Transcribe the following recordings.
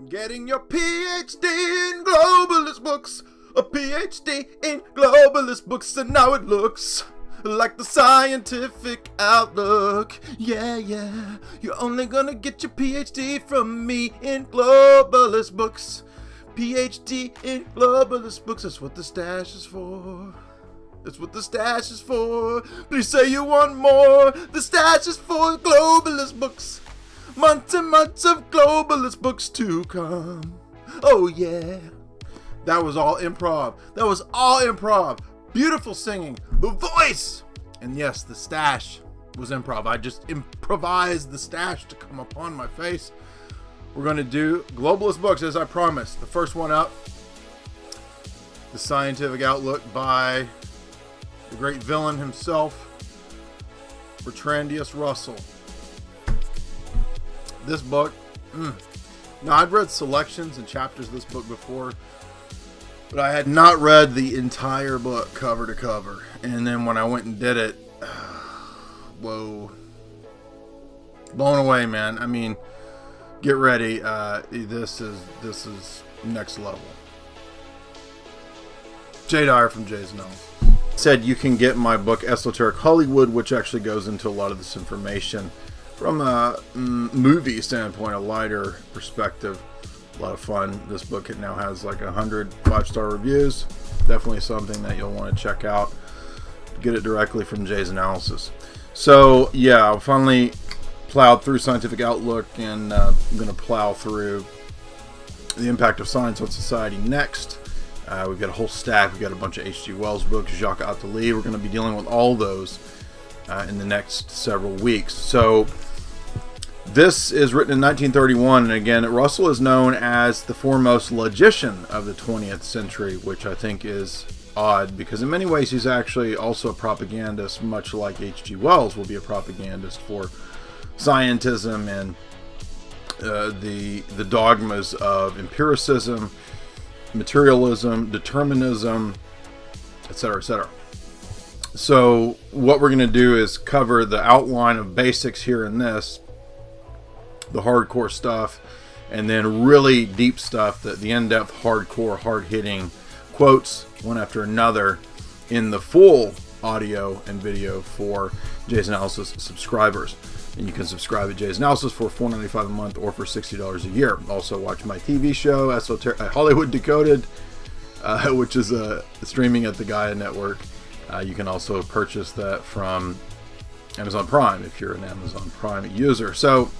Getting your PhD in globalist books. A PhD in globalist books, and now it looks like the scientific outlook. Yeah, yeah. You're only gonna get your PhD from me in globalist books. PhD in globalist books. That's what the stash is for. That's what the stash is for. Please say you want more. The stash is for globalist books. Months and months of globalist books to come. Oh yeah. That was all improv. That was all improv. Beautiful singing. The voice. And yes, the stash was improv. I just improvised the stash to come upon my face. We're going to do globalist books as I promised. The first one up, The Scientific Outlook by the great villain himself, Bertrand Russell. This book, now I'd read selections and chapters of this book before, but I had not read the entire book cover to cover. And then when I went and did it, whoa, blown away, man. I mean, get ready. This is next level. Dyer from Jay's Knowledge said you can get my book Esoteric Hollywood, which actually goes into a lot of this information from a movie standpoint, a lighter perspective. A lot of fun. This book, it now has like 100 5-star reviews. Definitely something that you'll want to check out. Get it directly from Jay's analysis. So yeah, I finally plowed through Scientific Outlook, and I'm going to plow through The Impact of Science on Society next. We've got a whole stack. We've got a bunch of H.G. Wells books, Jacques Attali. We're going to be dealing with all those in the next several weeks. So this is written in 1931, and again, Russell is known as the foremost logician of the 20th century, which I think is odd, because in many ways he's actually also a propagandist, much like H.G. Wells will be a propagandist for scientism and the dogmas of empiricism, materialism, determinism, etc., etc. So what we're going to do is cover the outline of basics here in this, the hardcore stuff, and then really deep stuff, the in-depth, hardcore, hard-hitting quotes, one after another, in the full audio and video for Jay's Analysis subscribers. And you can subscribe at Jay's Analysis for $4.95 a month or for $60 a year. Also watch my TV show, Hollywood Decoded, which is streaming at the Gaia Network. You can also purchase that from Amazon Prime if you're an Amazon Prime user. So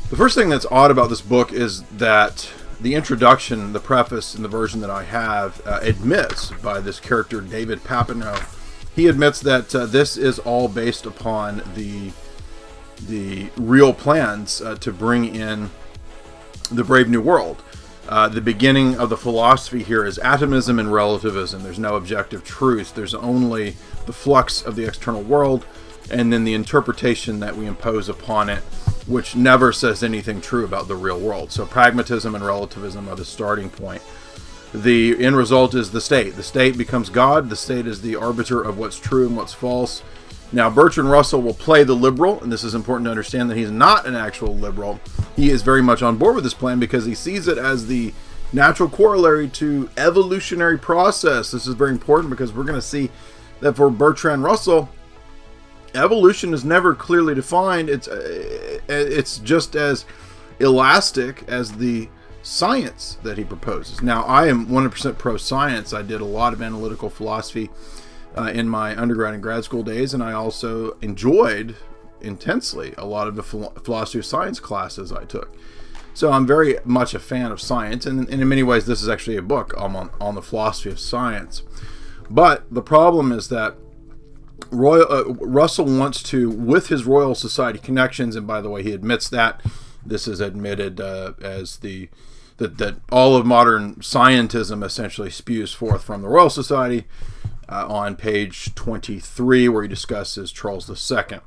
the first thing that's odd about this book is that the introduction, the preface, in the version that I have, admits by this character, David Papineau, he admits that this is all based upon the real plans to bring in the Brave New World. The beginning of the philosophy here is atomism and relativism. There's no objective truth. There's only the flux of the external world, and then the interpretation that we impose upon it, which never says anything true about the real world. So pragmatism and relativism are the starting point. The end result is the state. The state becomes God. The state is the arbiter of what's true and what's false. Now, Bertrand Russell will play the liberal, and this is important to understand that he's not an actual liberal. He is very much on board with this plan because he sees it as the natural corollary to evolutionary process. This is very important because we're going to see that for Bertrand Russell, evolution is never clearly defined. It's just as elastic as the science that he proposes. Now, I am 100% pro-science. I did a lot of analytical philosophy in my undergrad and grad school days, and I also enjoyed intensely a lot of the philosophy of science classes I took. So I'm very much a fan of science, and in many ways this is actually a book on the philosophy of science. But the problem is that Russell wants to, with his Royal Society connections, and by the way, he admits that this is admitted as that all of modern scientism essentially spews forth from the Royal Society on page 23, where he discusses Charles II.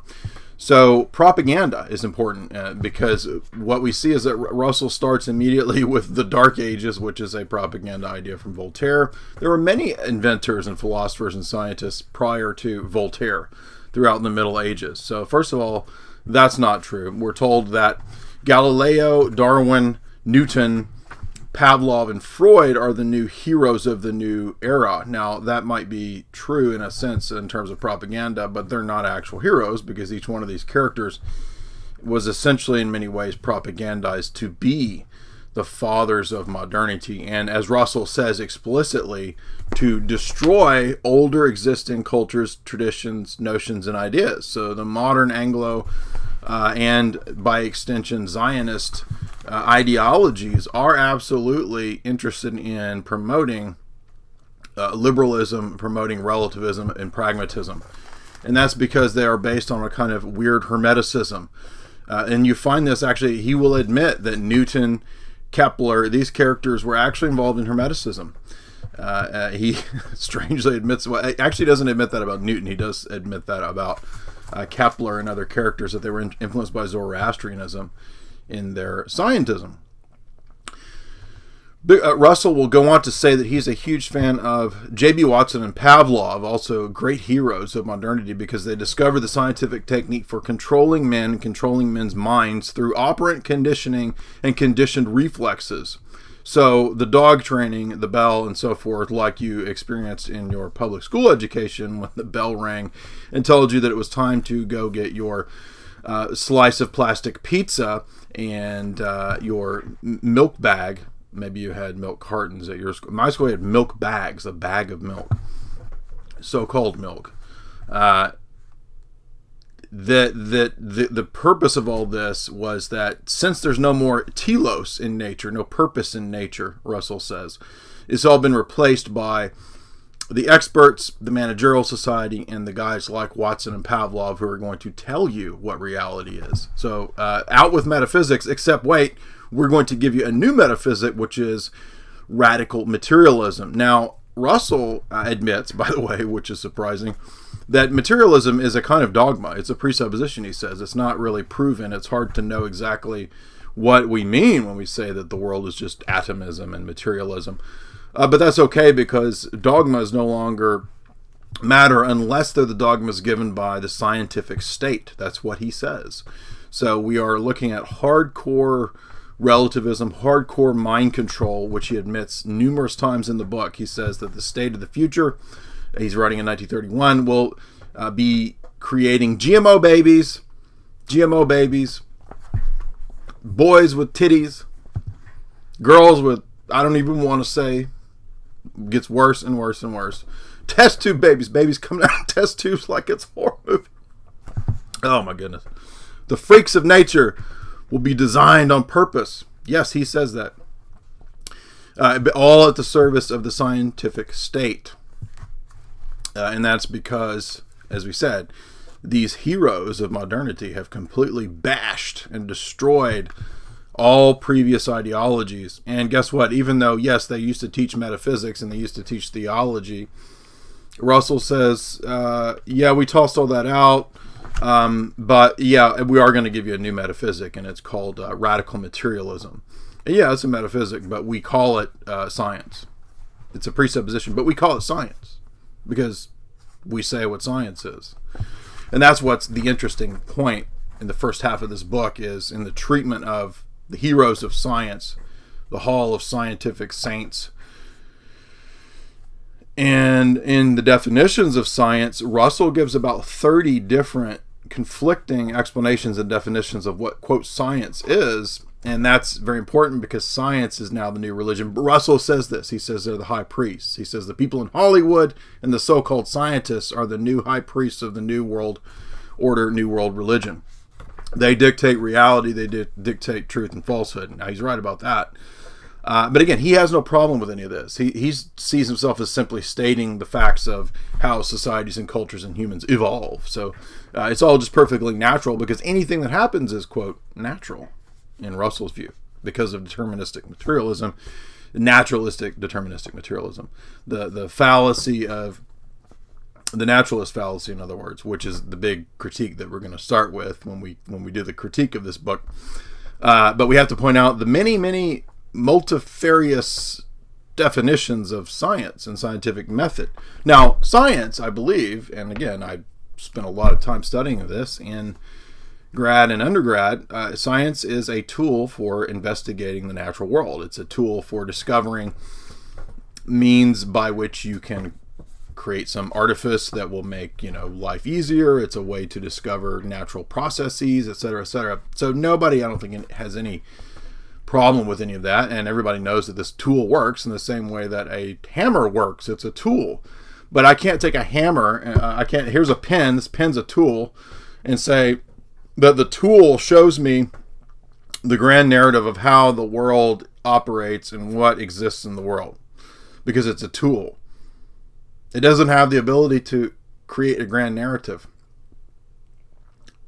So propaganda is important because what we see is that Russell starts immediately with the Dark Ages, which is a propaganda idea from Voltaire. There were many inventors and philosophers and scientists prior to Voltaire throughout the Middle Ages. So first of all, that's not true. We're told that Galileo, Darwin, Newton, Pavlov, and Freud are the new heroes of the new era. Now, that might be true in a sense in terms of propaganda, but they're not actual heroes because each one of these characters was essentially in many ways propagandized to be the fathers of modernity, and as Russell says explicitly, to destroy older existing cultures, traditions, notions, and ideas. So the modern Anglo and by extension Zionist ideologies are absolutely interested in promoting liberalism, promoting relativism and pragmatism. And that's because they are based on a kind of weird hermeticism. And you find this actually, he will admit that Newton, Kepler, these characters were actually involved in hermeticism. He strangely admits, well, actually doesn't admit that about Newton. He does admit that about Kepler and other characters, that they were influenced by Zoroastrianism in their scientism. Russell will go on to say that he's a huge fan of J.B. Watson and Pavlov, also great heroes of modernity, because they discovered the scientific technique for controlling men and controlling men's minds through operant conditioning and conditioned reflexes. So the dog training, the bell, and so forth, like you experienced in your public school education when the bell rang and told you that it was time to go get your slice of plastic pizza and your milk bag. Maybe you had milk cartons at your school. My school had milk bags, a bag of milk, so-called milk. The purpose of all this was that since there's no more telos in nature, no purpose in nature, Russell says, it's all been replaced by the experts, the managerial society, and the guys like Watson and Pavlov who are going to tell you what reality is. So out with metaphysics, except wait, we're going to give you a new metaphysic, which is radical materialism. Now, Russell admits, by the way, which is surprising, that materialism is a kind of dogma. It's a presupposition, he says. It's not really proven. It's hard to know exactly what we mean when we say that the world is just atomism and materialism. But that's okay, because dogmas no longer matter unless they're the dogmas given by the scientific state. That's what he says. So we are looking at hardcore relativism, hardcore mind control, which he admits numerous times in the book. He says that the state of the future, he's writing in 1931, will be creating GMO babies, boys with titties, girls with, I don't even want to say, gets worse and worse and worse. Test tube babies coming out of test tubes like it's a horror movie. Oh my goodness. The freaks of nature will be designed on purpose. Yes, he says that. All at the service of the scientific state. And that's because, as we said, these heroes of modernity have completely bashed and destroyed all previous ideologies. And guess what? Even though, yes, they used to teach metaphysics and they used to teach theology, Russell says, yeah, we tossed all that out. But yeah, we are going to give you a new metaphysic, and it's called radical materialism. And yeah, it's a metaphysic, but we call it science. It's a presupposition, but we call it science because we say what science is. And that's what's the interesting point in the first half of this book, is in the treatment of the heroes of science, the hall of scientific saints. And in the definitions of science, Russell gives about 30 different conflicting explanations and definitions of what, quote, science is. And that's very important because science is now the new religion. But Russell says this. He says they're the high priests. He says the people in Hollywood and the so-called scientists are the new high priests of the new world order, new world religion. They dictate reality. They dictate truth and falsehood. Now, he's right about that. But again, he has no problem with any of this. He sees himself as simply stating the facts of how societies and cultures and humans evolve. So it's all just perfectly natural because anything that happens is, quote, natural in Russell's view because of deterministic materialism, naturalistic deterministic materialism. The fallacy of the naturalist fallacy, in other words, which is the big critique that we're going to start with when we do the critique of this book. But we have to point out the many multifarious definitions of science and scientific method. Now, science, I believe, and again, I spent a lot of time studying this and grad and undergrad, science is a tool for investigating the natural world. It's a tool for discovering means by which you can create some artifice that will make, life easier. It's a way to discover natural processes, etc., etc. So nobody, I don't think, has any problem with any of that, and everybody knows that this tool works in the same way that a hammer works. It's a tool. But I can't take a hammer, here's a pen, this pen's a tool, and say that the tool shows me the grand narrative of how the world operates and what exists in the world, because it's a tool. It doesn't have the ability to create a grand narrative.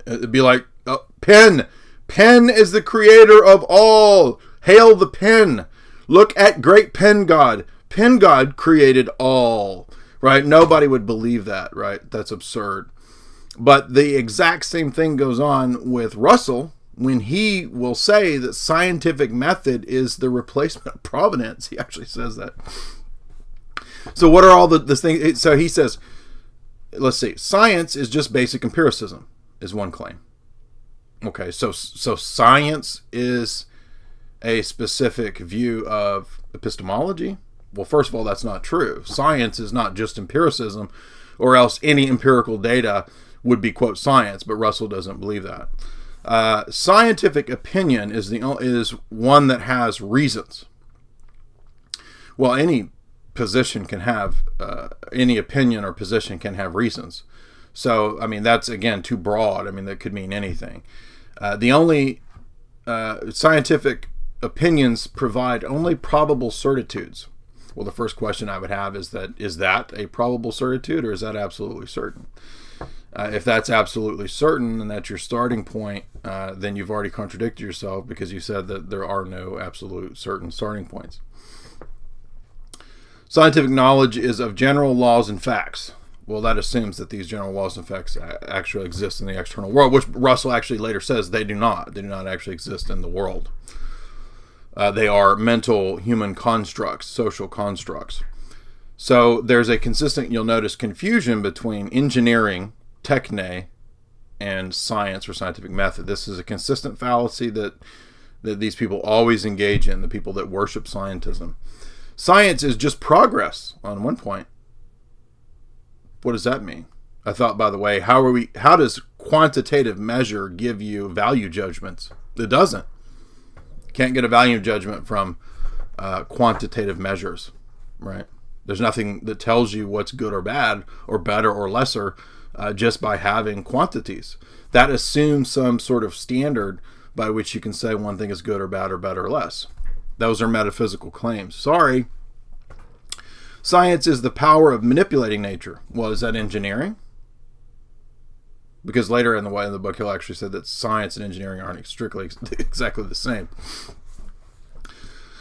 It'd be like, pen. Pen is the creator of all. Hail the pen. Look at great pen God. Pen God created all. Right? Nobody would believe that, right? That's absurd. But the exact same thing goes on with Russell when he will say that scientific method is the replacement of providence. He actually says that. So what are all this thing? So he says, let's see, science is just basic empiricism, is one claim. Okay, so science is a specific view of epistemology? Well, first of all, that's not true. Science is not just empiricism, or else any empirical data would be, quote, science, but Russell doesn't believe that. Scientific opinion is one that has reasons. Well, any position can have, any opinion or position can have reasons. So, that's, again, too broad. That could mean anything. The only scientific opinions provide only probable certitudes. Well, the first question I would have is that a probable certitude, or is that absolutely certain? If that's absolutely certain and that's your starting point, then you've already contradicted yourself, because you said that there are no absolute certain starting points. Scientific knowledge is of general laws and facts. Well, that assumes that these general laws and facts actually exist in the external world, which Russell actually later says they do not. They do not actually exist in the world. They are mental human constructs, social constructs. So there's a consistent, you'll notice, confusion between engineering, techne, and science or scientific method. This is a consistent fallacy that these people always engage in, the people that worship scientism. Science is just progress on one point. What does that mean? I thought, by the way, how does quantitative measure give you value judgments? It doesn't. Can't get a value judgment from quantitative measures, right? There's nothing that tells you what's good or bad, or better or lesser, just by having quantities. That assumes some sort of standard by which you can say one thing is good or bad or better or less. Those are metaphysical claims. Sorry. Science is the power of manipulating nature. Well, is that engineering? Because later in the book, he'll actually say that science and engineering aren't strictly exactly the same.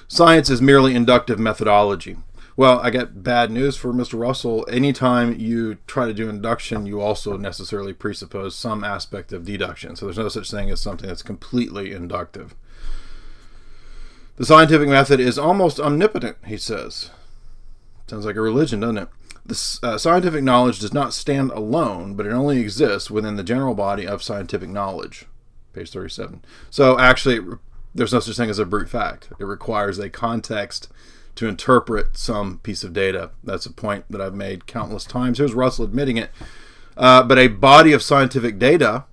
Science is merely inductive methodology. Well, I got bad news for Mr. Russell. Anytime you try to do induction, you also necessarily presuppose some aspect of deduction. So there's no such thing as something that's completely inductive. The scientific method is almost omnipotent, he says. Sounds like a religion, doesn't it? The scientific knowledge does not stand alone, but it only exists within the general body of scientific knowledge. Page 37. So actually, there's no such thing as a brute fact. It requires a context to interpret some piece of data. That's a point that I've made countless times. Here's Russell admitting it. But a body of scientific data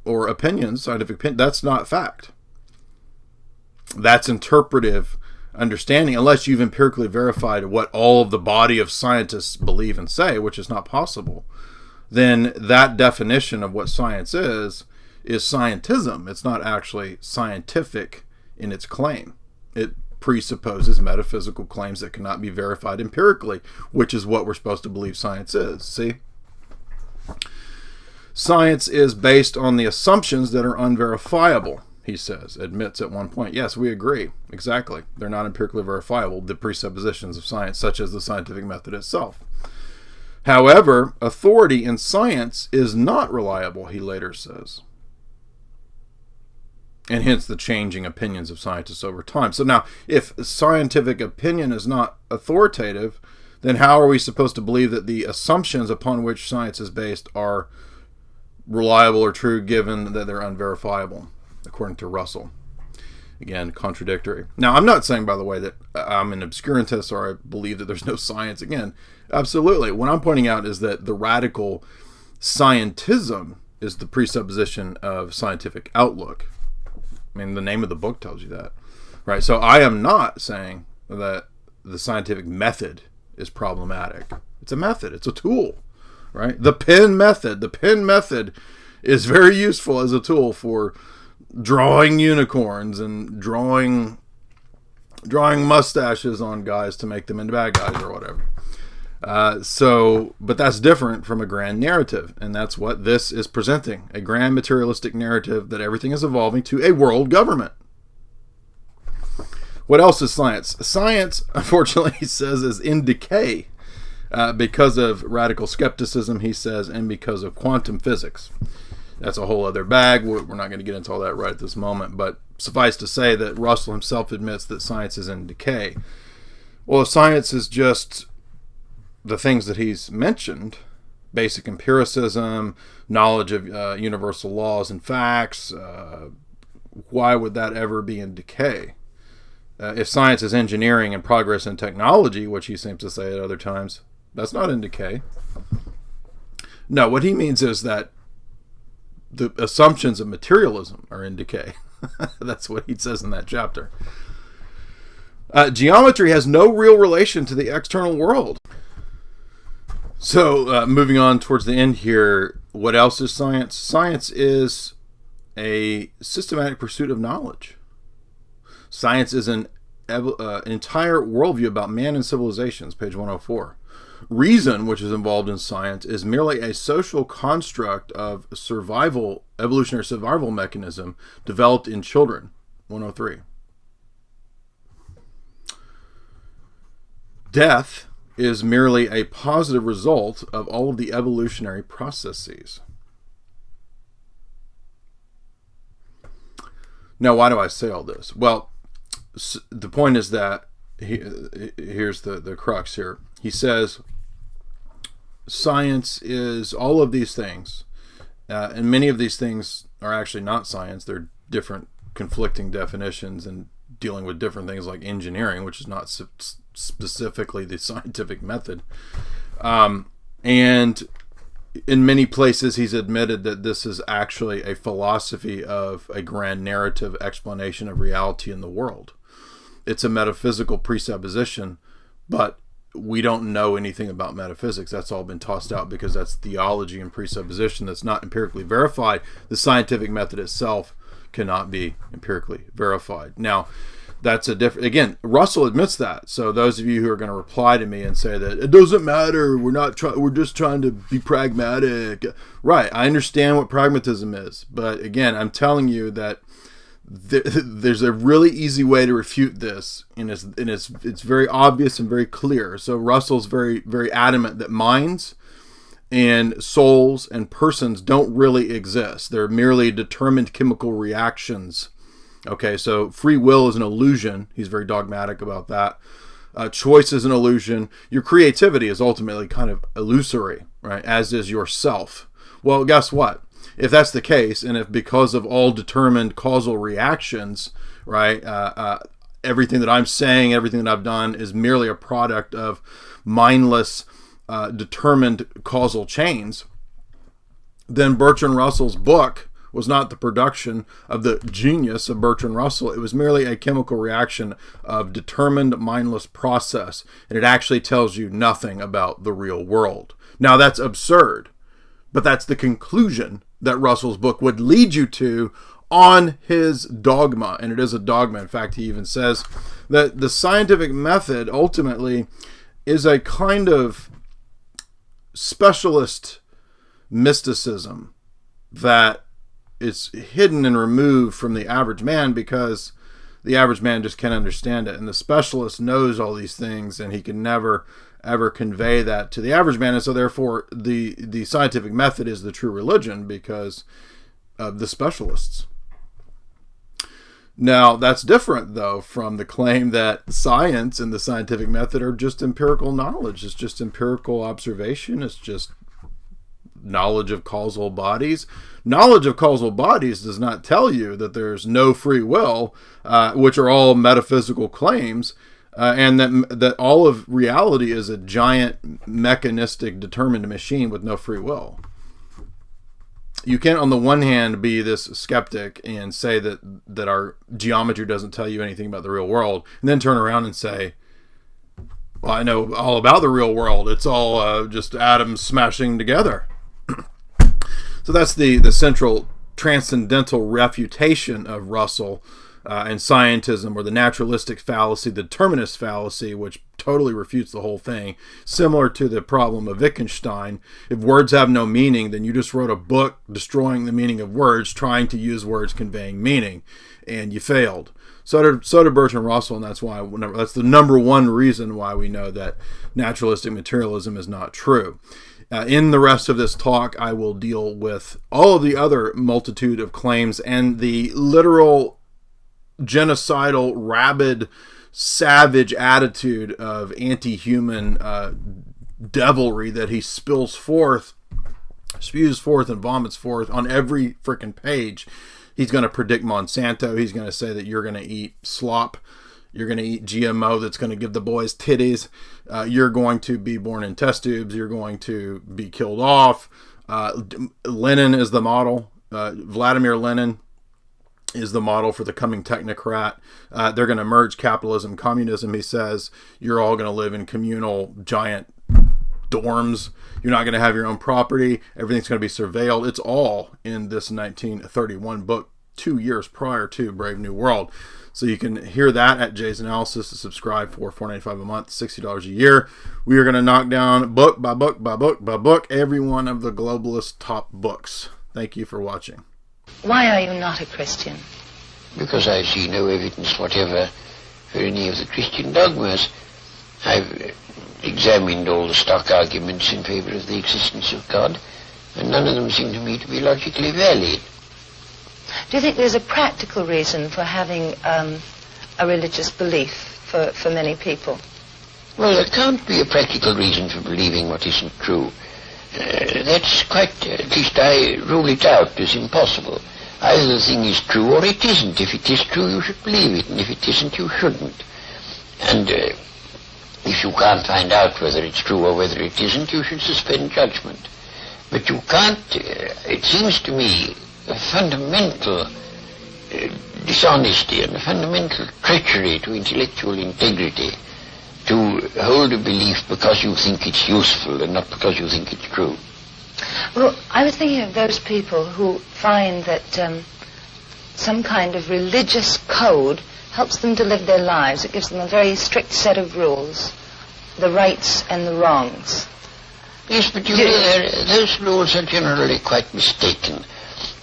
or opinions, that's not fact. That's interpretive understanding, unless you've empirically verified what all of the body of scientists believe and say, which is not possible. Then that definition of what science is scientism. It's not actually scientific in its claim. It presupposes metaphysical claims that cannot be verified empirically, which is what we're supposed to believe science is. See? Science is based on the assumptions that are unverifiable, he says, admits at one point. Yes, we agree. Exactly. They're not empirically verifiable, the presuppositions of science, such as the scientific method itself. However, authority in science is not reliable, he later says. And hence the changing opinions of scientists over time. So now, if scientific opinion is not authoritative, then how are we supposed to believe that the assumptions upon which science is based are reliable or true given that they're unverifiable, according to Russell. Again, contradictory. Now, I'm not saying, by the way, that I'm an obscurantist or I believe that there's no science. Again, absolutely. What I'm pointing out is that the radical scientism is the presupposition of scientific outlook. I mean, the name of the book tells you that, right? So I am not saying that the scientific method is problematic. It's a method. It's a tool, right? The pen method. The pen method is very useful as a tool for drawing unicorns and drawing mustaches on guys to make them into bad guys or whatever. But that's different from a grand narrative, and that's what this is presenting, a grand materialistic narrative that everything is evolving to a world government. What else is science? Science, unfortunately, he says, is in decay because of radical skepticism, he says, and because of quantum physics. That's a whole other bag. We're not going to get into all that right at this moment, but suffice to say that Russell himself admits that science is in decay. Well, if science is just the things that he's mentioned, basic empiricism, knowledge of universal laws and facts, why would that ever be in decay? If science is engineering and progress in technology, which he seems to say at other times, that's not in decay. No, what he means is that the assumptions of materialism are in decay. That's what he says in that chapter. Geometry has no real relation to the external world. So, moving on towards the end here, what else is science? Science is a systematic pursuit of knowledge. Science is an entire worldview about man and civilizations, page 104. Reason, which is involved in science, is merely a social construct of survival, evolutionary survival mechanism developed in children, 103. Death is merely a positive result of all of the evolutionary processes. Now, why do I say all this? Well, the point is that, here's the crux here. He says, science is all of these things, and many of these things are actually not science. They're different conflicting definitions and dealing with different things like engineering, which is not specifically the scientific method. And in many places, he's admitted that this is actually a philosophy of a grand narrative explanation of reality in the world. It's a metaphysical presupposition, but we don't know anything about metaphysics. That's all been tossed out because that's theology and presupposition that's not empirically verified. The scientific method itself cannot be empirically verified. Now, that's a different, again, Russell admits that. So those of you who are going to reply to me and say that it doesn't matter, we're just trying to be pragmatic. Right, I understand what pragmatism is, but again, I'm telling you that there's a really easy way to refute this, and it's very obvious and very clear. So Russell's very, very adamant that minds and souls and persons don't really exist. They're merely determined chemical reactions. Okay, so free will is an illusion. He's very dogmatic about that. Choice is an illusion. Your creativity is ultimately kind of illusory, right? As is yourself. Well, guess what? If that's the case, and if because of all determined causal reactions, right, everything that I'm saying, everything that I've done is merely a product of mindless, determined causal chains, then Bertrand Russell's book was not the production of the genius of Bertrand Russell. It was merely a chemical reaction of determined mindless process, and it actually tells you nothing about the real world. Now, that's absurd, but that's the conclusion that Russell's book would lead you to on his dogma, and it is a dogma. In fact, he even says that the scientific method ultimately is a kind of specialist mysticism that is hidden and removed from the average man because the average man just can't understand it, and the specialist knows all these things, and he can never ever convey that to the average man, and so therefore the scientific method is the true religion because of the specialists. Now, that's different, though, from the claim that science and the scientific method are just empirical knowledge. It's just empirical observation. It's just knowledge of causal bodies. Knowledge of causal bodies does not tell you that there's no free will, which are all metaphysical claims, and that all of reality is a giant mechanistic determined machine with no free will. You can't, on the one hand, be this skeptic and say that our geometry doesn't tell you anything about the real world, and then turn around and say, well, I know all about the real world. It's all just atoms smashing together. So that's the central transcendental refutation of Russell and scientism, or the naturalistic fallacy, the determinist fallacy, which totally refutes the whole thing. Similar to the problem of Wittgenstein. If words have no meaning, then you just wrote a book destroying the meaning of words, trying to use words conveying meaning, and you failed. So did Bertrand Russell, and that's the number one reason why we know that naturalistic materialism is not true. In the rest of this talk, I will deal with all of the other multitude of claims and the literal genocidal, rabid, savage attitude of anti-human devilry that he spews forth and vomits forth on every freaking page. He's going to predict Monsanto. He's going to say that you're going to eat slop. You're going to eat GMO that's going to give the boys titties. You're going to be born in test tubes. You're going to be killed off. Lenin is the model. Vladimir Lenin is the model for the coming technocrat. They're going to merge capitalism, communism, he says. You're all going to live in communal giant dorms. You're not going to have your own property. Everything's going to be surveilled. It's all in this 1931 book, 2 years prior to Brave New World. So you can hear that at Jay's Analysis. To subscribe for $4.95 a month, $60 a year. We are going to knock down book by book by book by book every one of the globalist top books. Thank you for watching. Why are you not a Christian? Because I see no evidence whatever for any of the Christian dogmas. I've examined all the stock arguments in favor of the existence of God, and none of them seem to me to be logically valid. Do you think there's a practical reason for having a religious belief for many people? Well, there can't be a practical reason for believing what isn't true. That's quite, at least I rule it out as impossible. Either the thing is true or it isn't. If it is true, you should believe it, and if it isn't, you shouldn't. And if you can't find out whether it's true or whether it isn't, you should suspend judgment. But you can't, it seems to me, a fundamental dishonesty and a fundamental treachery to intellectual integrity to hold a belief because you think it's useful and not because you think it's true. Well, I was thinking of those people who find that some kind of religious code helps them to live their lives. It gives them a very strict set of rules, the rights and the wrongs. Yes, but those rules are generally quite mistaken.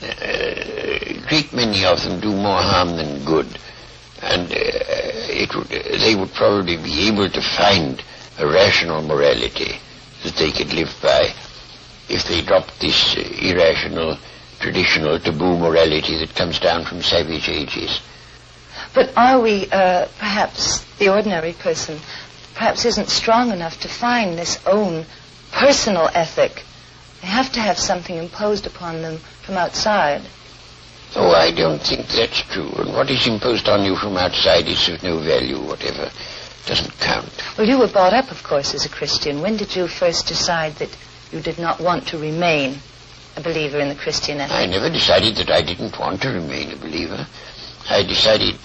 A great many of them do more harm than good, and they would probably be able to find a rational morality that they could live by if they dropped this irrational, traditional, taboo morality that comes down from savage ages. But are we, perhaps the ordinary person, perhaps isn't strong enough to find this own personal ethic? They have to have something imposed upon them from outside. Oh, I don't think that's true. And what is imposed on you from outside is of no value, whatever. Doesn't count. Well, you were brought up, of course, as a Christian. When did you first decide that you did not want to remain a believer in the Christian ethic? I never decided that I didn't want to remain a believer. I decided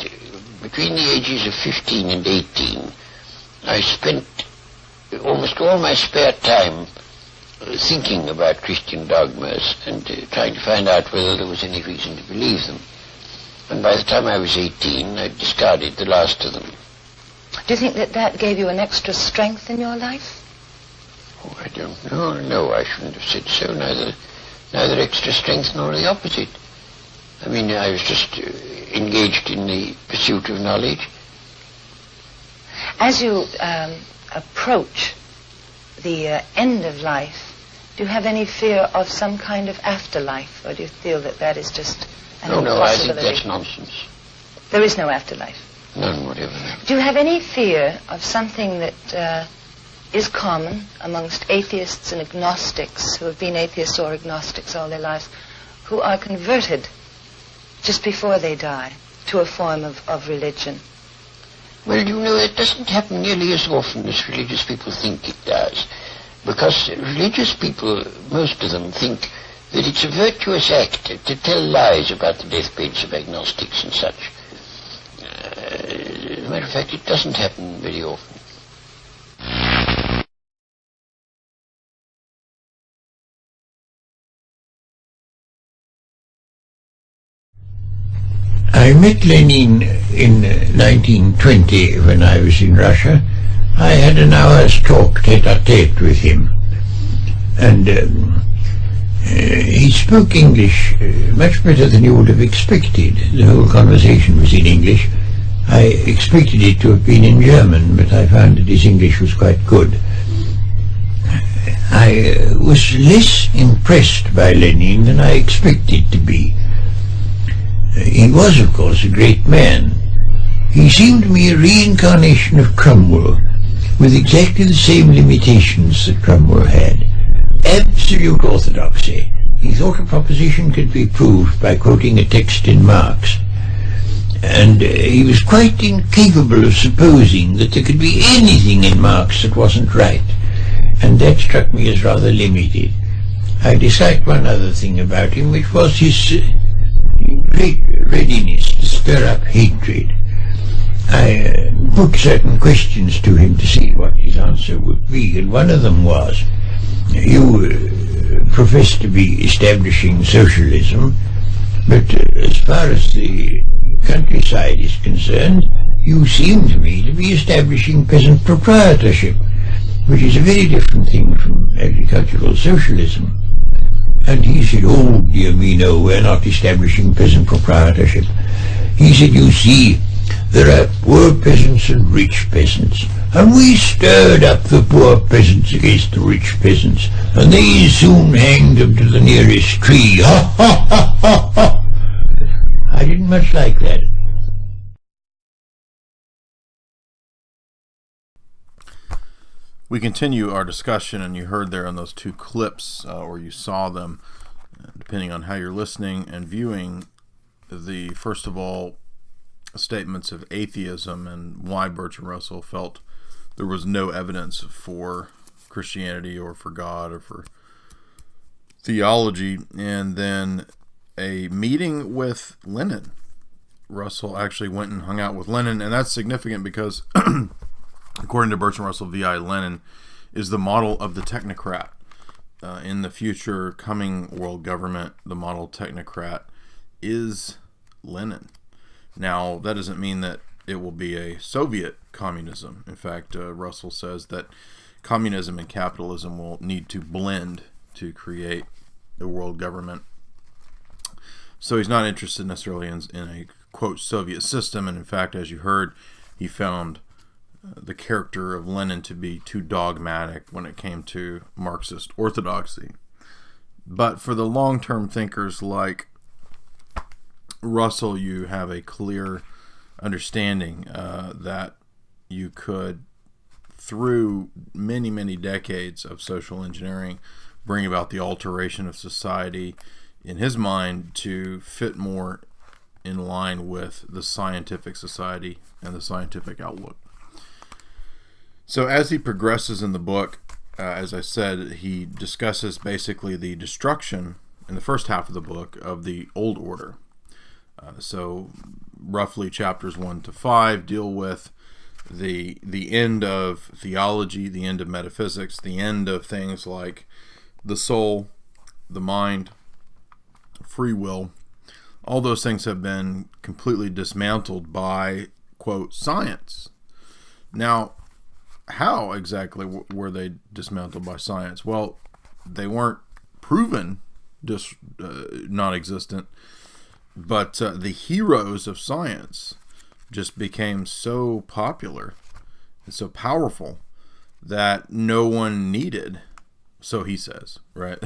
between the ages of 15 and 18, I spent almost all my spare time thinking about Christian dogmas and trying to find out whether there was any reason to believe them. And by the time I was 18, I discarded the last of them. Do you think that that gave you an extra strength in your life? Oh, I don't know. No, I shouldn't have said so. Neither extra strength nor the opposite. I mean, I was just engaged in the pursuit of knowledge. As you approach the end of life, do you have any fear of some kind of afterlife, or do you feel that that is just an impossibility? No, I think that's nonsense. There is no afterlife? None whatever. Do you have any fear of something that is common amongst atheists and agnostics who have been atheists or agnostics all their lives, who are converted just before they die to a form of religion. Well, you know, it doesn't happen nearly as often as religious people think it does. Because religious people, most of them, think that it's a virtuous act to tell lies about the deathbeds of agnostics and such. As a matter of fact, it doesn't happen very often. I met Lenin in 1920 when I was in Russia. I had an hour's talk tete-a-tete with him, and he spoke English much better than you would have expected. The whole conversation was in English. I expected it to have been in German, but I found that his English was quite good. I was less impressed by Lenin than I expected to be. He was, of course, a great man. He seemed to me a reincarnation of Cromwell, with exactly the same limitations that Cromwell had. Absolute orthodoxy. He thought a proposition could be proved by quoting a text in Marx. And he was quite incapable of supposing that there could be anything in Marx that wasn't right. And that struck me as rather limited. I disliked one other thing about him, which was his great readiness to stir up hatred. I put certain questions to him to see what his answer would be, and one of them was, you profess to be establishing socialism, but as far as the countryside is concerned, you seem to me to be establishing peasant proprietorship, which is a very different thing from agricultural socialism. And he said, oh, dear me, no, we're not establishing peasant proprietorship. He said, you see, there are poor peasants and rich peasants, and we stirred up the poor peasants against the rich peasants, and they soon hanged them to the nearest tree. Ha, ha, ha, ha, ha. I didn't much like that. We continue our discussion, and you heard there on those two clips, or you saw them, depending on how you're listening and viewing, the, first of all, statements of atheism and why Bertrand Russell felt there was no evidence for Christianity or for God or for theology, and then a meeting with Lenin. Russell actually went and hung out with Lenin, and that's significant because according to Bertrand Russell, V.I. Lenin is the model of the technocrat. In the future coming world government, the model technocrat is Lenin. Now, that doesn't mean that it will be a Soviet communism. In fact, Russell says that communism and capitalism will need to blend to create a world government. So he's not interested necessarily in a, quote, Soviet system. And in fact, as you heard, he found the character of Lenin to be too dogmatic when it came to Marxist orthodoxy. But for the long-term thinkers like Russell, you have a clear understanding that you could, through many, many decades of social engineering, bring about the alteration of society, in his mind, to fit more in line with the scientific society and the scientific outlook. So as he progresses in the book, as I said, he discusses basically the destruction in the first half of the book of the old order. So roughly chapters 1 to 5 deal with the end of theology, the end of metaphysics, the end of things like the soul, the mind, free will. All those things have been completely dismantled by, quote, science. Now, how exactly were they dismantled by science? Well, they weren't proven non-existent, but the heroes of science just became so popular and so powerful that no one needed, so he says, right,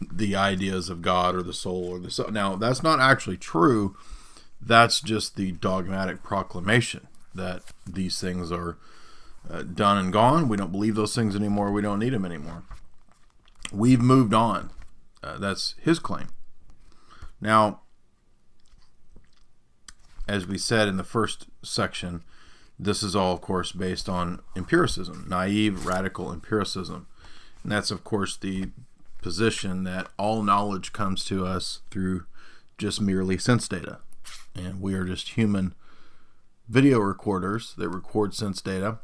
the ideas of God or the soul or the soul. Now, that's not actually true. That's just the dogmatic proclamation that these things are done and gone. We don't believe those things anymore. We don't need them anymore. We've moved on. That's his claim. Now, as we said in the first section, this is all, of course, based on empiricism, naive, radical empiricism. And that's, of course, the position that all knowledge comes to us through just merely sense data. And we are just human video recorders that record sense data.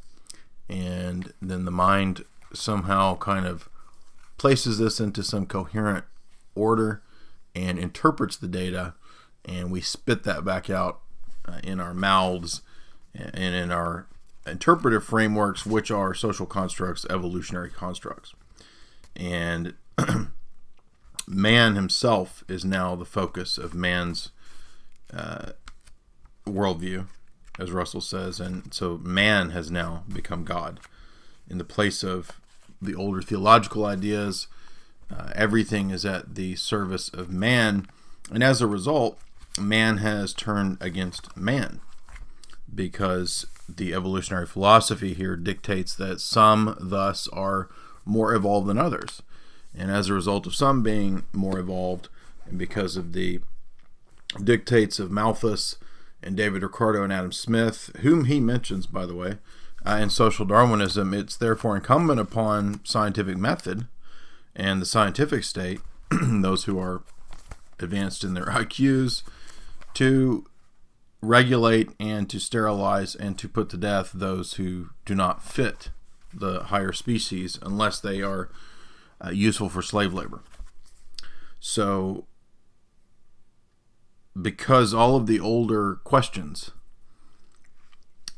And then the mind somehow kind of places this into some coherent order and interprets the data. And we spit that back out in our mouths and in our interpretive frameworks, which are social constructs, evolutionary constructs. And man himself is now the focus of man's worldview, as Russell says. And so man has now become God. In the place of the older theological ideas, everything is at the service of man. And as a result, man has turned against man, because the evolutionary philosophy here dictates that some thus are more evolved than others. And as a result of some being more evolved, and because of the dictates of Malthus and David Ricardo and Adam Smith, whom he mentions, by the way, in Social Darwinism, it's therefore incumbent upon scientific method and the scientific state, those who are advanced in their IQs, to regulate and to sterilize and to put to death those who do not fit the higher species unless they are useful for slave labor. So, because all of the older questions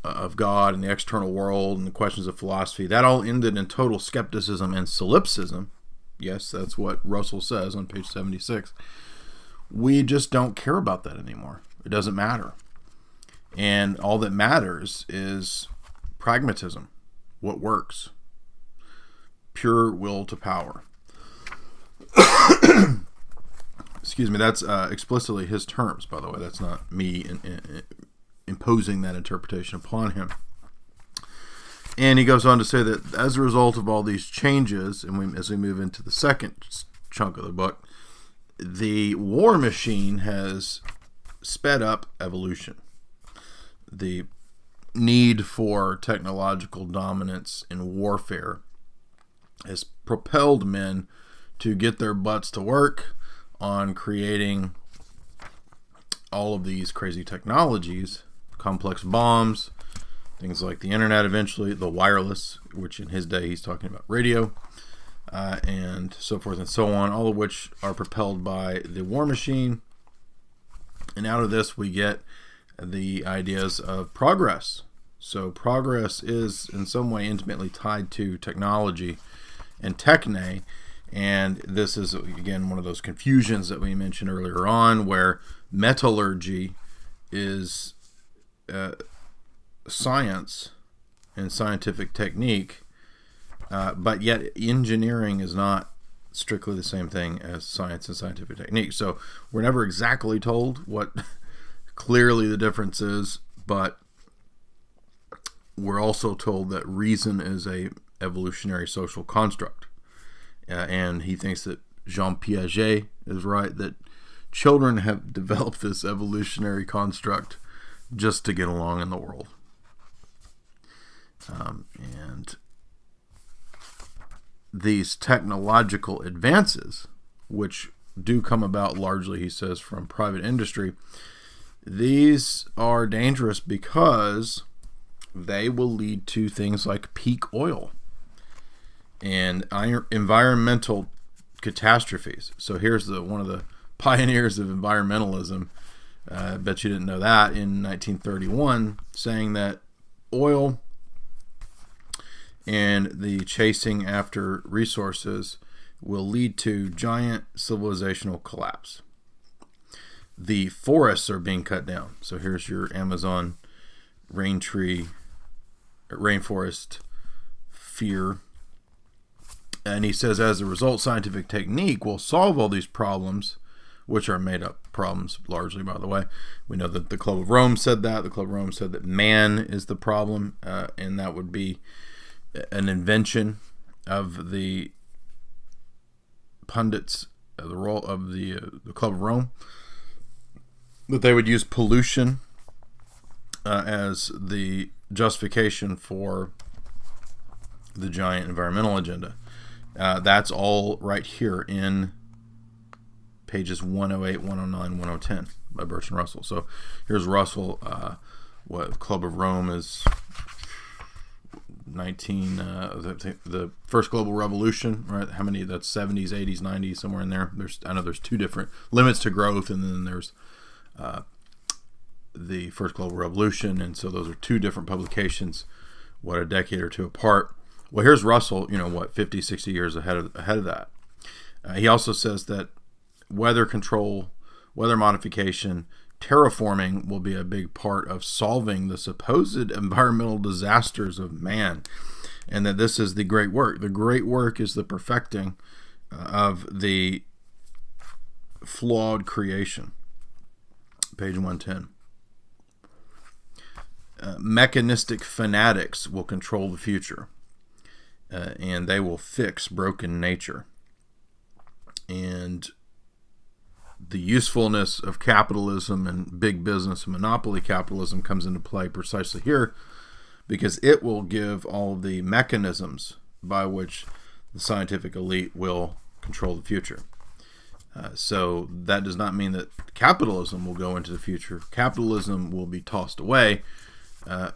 of God and the external world and the questions of philosophy, that all ended in total skepticism and solipsism. Yes, that's what Russell says on page 76. We just don't care about that anymore. It doesn't matter. And all that matters is pragmatism, what works. Pure will to power. Excuse me, that's explicitly his terms, by the way. That's not me imposing that interpretation upon him. And he goes on to say that as a result of all these changes, and as we move into the second chunk of the book, the war machine has sped up evolution. The need for technological dominance in warfare has propelled men to get their butts to work on creating all of these crazy technologies, complex bombs, things like the internet eventually, the wireless, which in his day he's talking about radio, and so forth and so on, all of which are propelled by the war machine. And out of this we get the ideas of progress. So progress is in some way intimately tied to technology and techne, and this is again one of those confusions that we mentioned earlier on, where metallurgy is science and scientific technique, but yet engineering is not strictly the same thing as science and scientific technique. So we're never exactly told what clearly the difference is, but we're also told that reason is a evolutionary social construct. And he thinks that Jean Piaget is right, that children have developed this evolutionary construct just to get along in the world. And these technological advances, which do come about largely, he says, from private industry, these are dangerous because they will lead to things like peak oil and environmental catastrophes. So here's one of the pioneers of environmentalism, I bet you didn't know that, in 1931, saying that oil and the chasing after resources will lead to giant civilizational collapse. The forests are being cut down. So here's your Amazon rainforest fear. And he says, as a result, scientific technique will solve all these problems, which are made up problems, largely, by the way. We know that the Club of Rome said that. The Club of Rome said that man is the problem, and that would be an invention of the pundits, the role of the Club of Rome, that they would use pollution as the justification for the giant environmental agenda. That's all right here in pages 108, 109, 1010 by Bertrand Russell. So here's Russell. What Club of Rome is the first global revolution, right? How many? That's 70s, 80s, 90s, somewhere in there. I know there's two different limits to growth, and then there's the first global revolution, and so those are two different publications, what, a decade or two apart. Well, here's Russell, 50, 60 years ahead of that. He also says that weather control, weather modification, terraforming will be a big part of solving the supposed environmental disasters of man, and that this is the great work. The great work is the perfecting of the flawed creation. Page 110. Mechanistic fanatics will control the future, and they will fix broken nature. And the usefulness of capitalism and big business and monopoly capitalism comes into play precisely here, because it will give all of the mechanisms by which the scientific elite will control the future. So that does not mean that capitalism will go into the future. Capitalism will be tossed away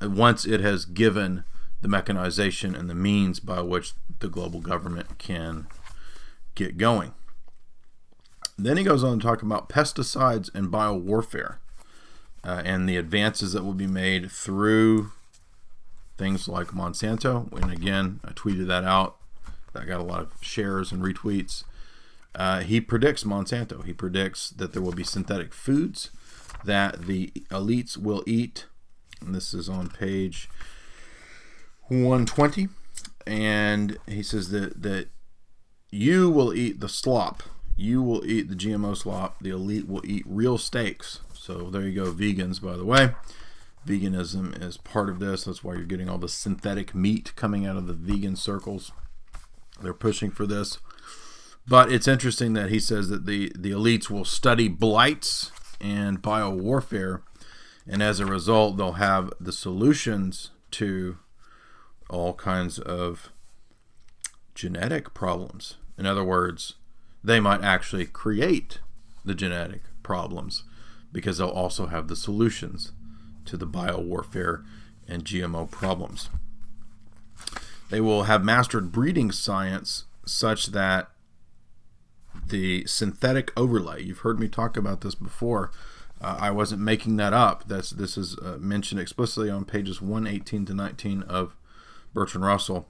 once it has given the mechanization and the means by which the global government can get going. Then he goes on to talk about pesticides and biowarfare and the advances that will be made through things like Monsanto. And again, I tweeted that out. I got a lot of shares and retweets. He predicts Monsanto. He predicts that there will be synthetic foods that the elites will eat. And this is on page 120. And he says that you will eat the slop. You will eat the GMO slop. The elite will eat real steaks. So there you go, vegans, by the way. Veganism is part of this. That's why you're getting all the synthetic meat coming out of the vegan circles. They're pushing for this. But it's interesting that he says that the elites will study blights and biowarfare, and as a result, they'll have the solutions to all kinds of genetic problems. In other words, they might actually create the genetic problems because they'll also have the solutions to the biowarfare and GMO problems. They will have mastered breeding science such that the synthetic overlay, you've heard me talk about this before, I wasn't making that up. This is mentioned explicitly on pages 118 to 19 of Bertrand Russell,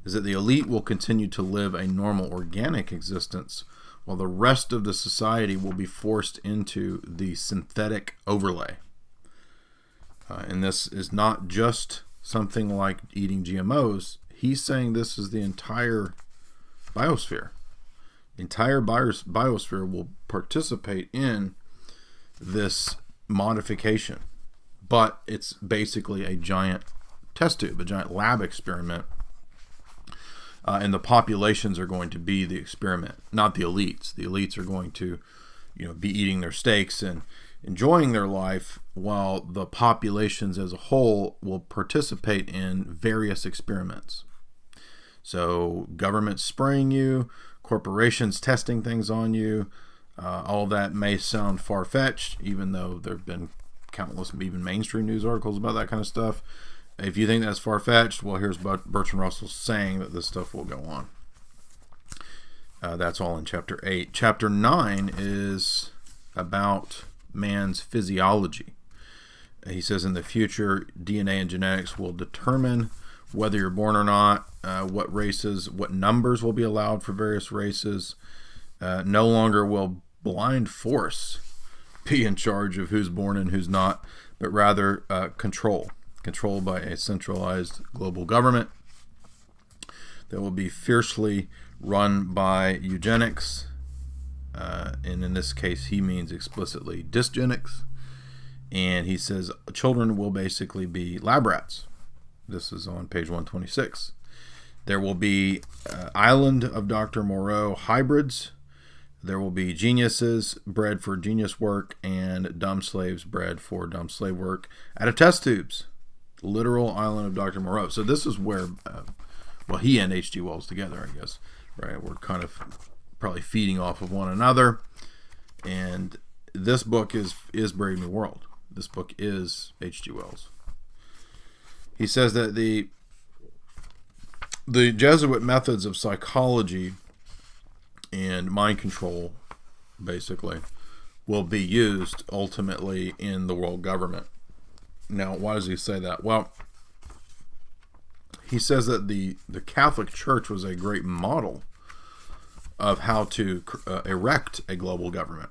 is that the elite will continue to live a normal organic existence while the rest of the society will be forced into the synthetic overlay. And this is not just something like eating GMOs. He's saying this is the entire biosphere. The entire biosphere will participate in this modification. But it's basically a giant test tube, a giant lab experiment. And the populations are going to be the experiment, not the elites. The elites are going to, be eating their steaks and enjoying their life, while the populations as a whole will participate in various experiments. So government spraying you, corporations testing things on you, all that may sound far-fetched, even though there have been countless even mainstream news articles about that kind of stuff. If you think that's far-fetched, well, here's Bertrand Russell saying that this stuff will go on. That's all in Chapter 8. Chapter 9 is about man's physiology. He says in the future, DNA and genetics will determine whether you're born or not, what races, what numbers will be allowed for various races. No longer will blind force be in charge of who's born and who's not, but rather control by a centralized global government that will be fiercely run by eugenics, and in this case he means explicitly dysgenics, and he says children will basically be lab rats. This is on page 126. There will be island of Dr. Moreau hybrids. There will be geniuses bred for genius work and dumb slaves bred for dumb slave work out of test tubes. Literal island of Dr. Moreau. So this is where, he and H.G. Wells together, I guess, right? We're kind of probably feeding off of one another. And this book is Brave New World. This book is H.G. Wells. He says that the Jesuit methods of psychology and mind control, basically, will be used ultimately in the world government. Now, why does he say that? Well, he says that the Catholic Church was a great model of how to erect a global government.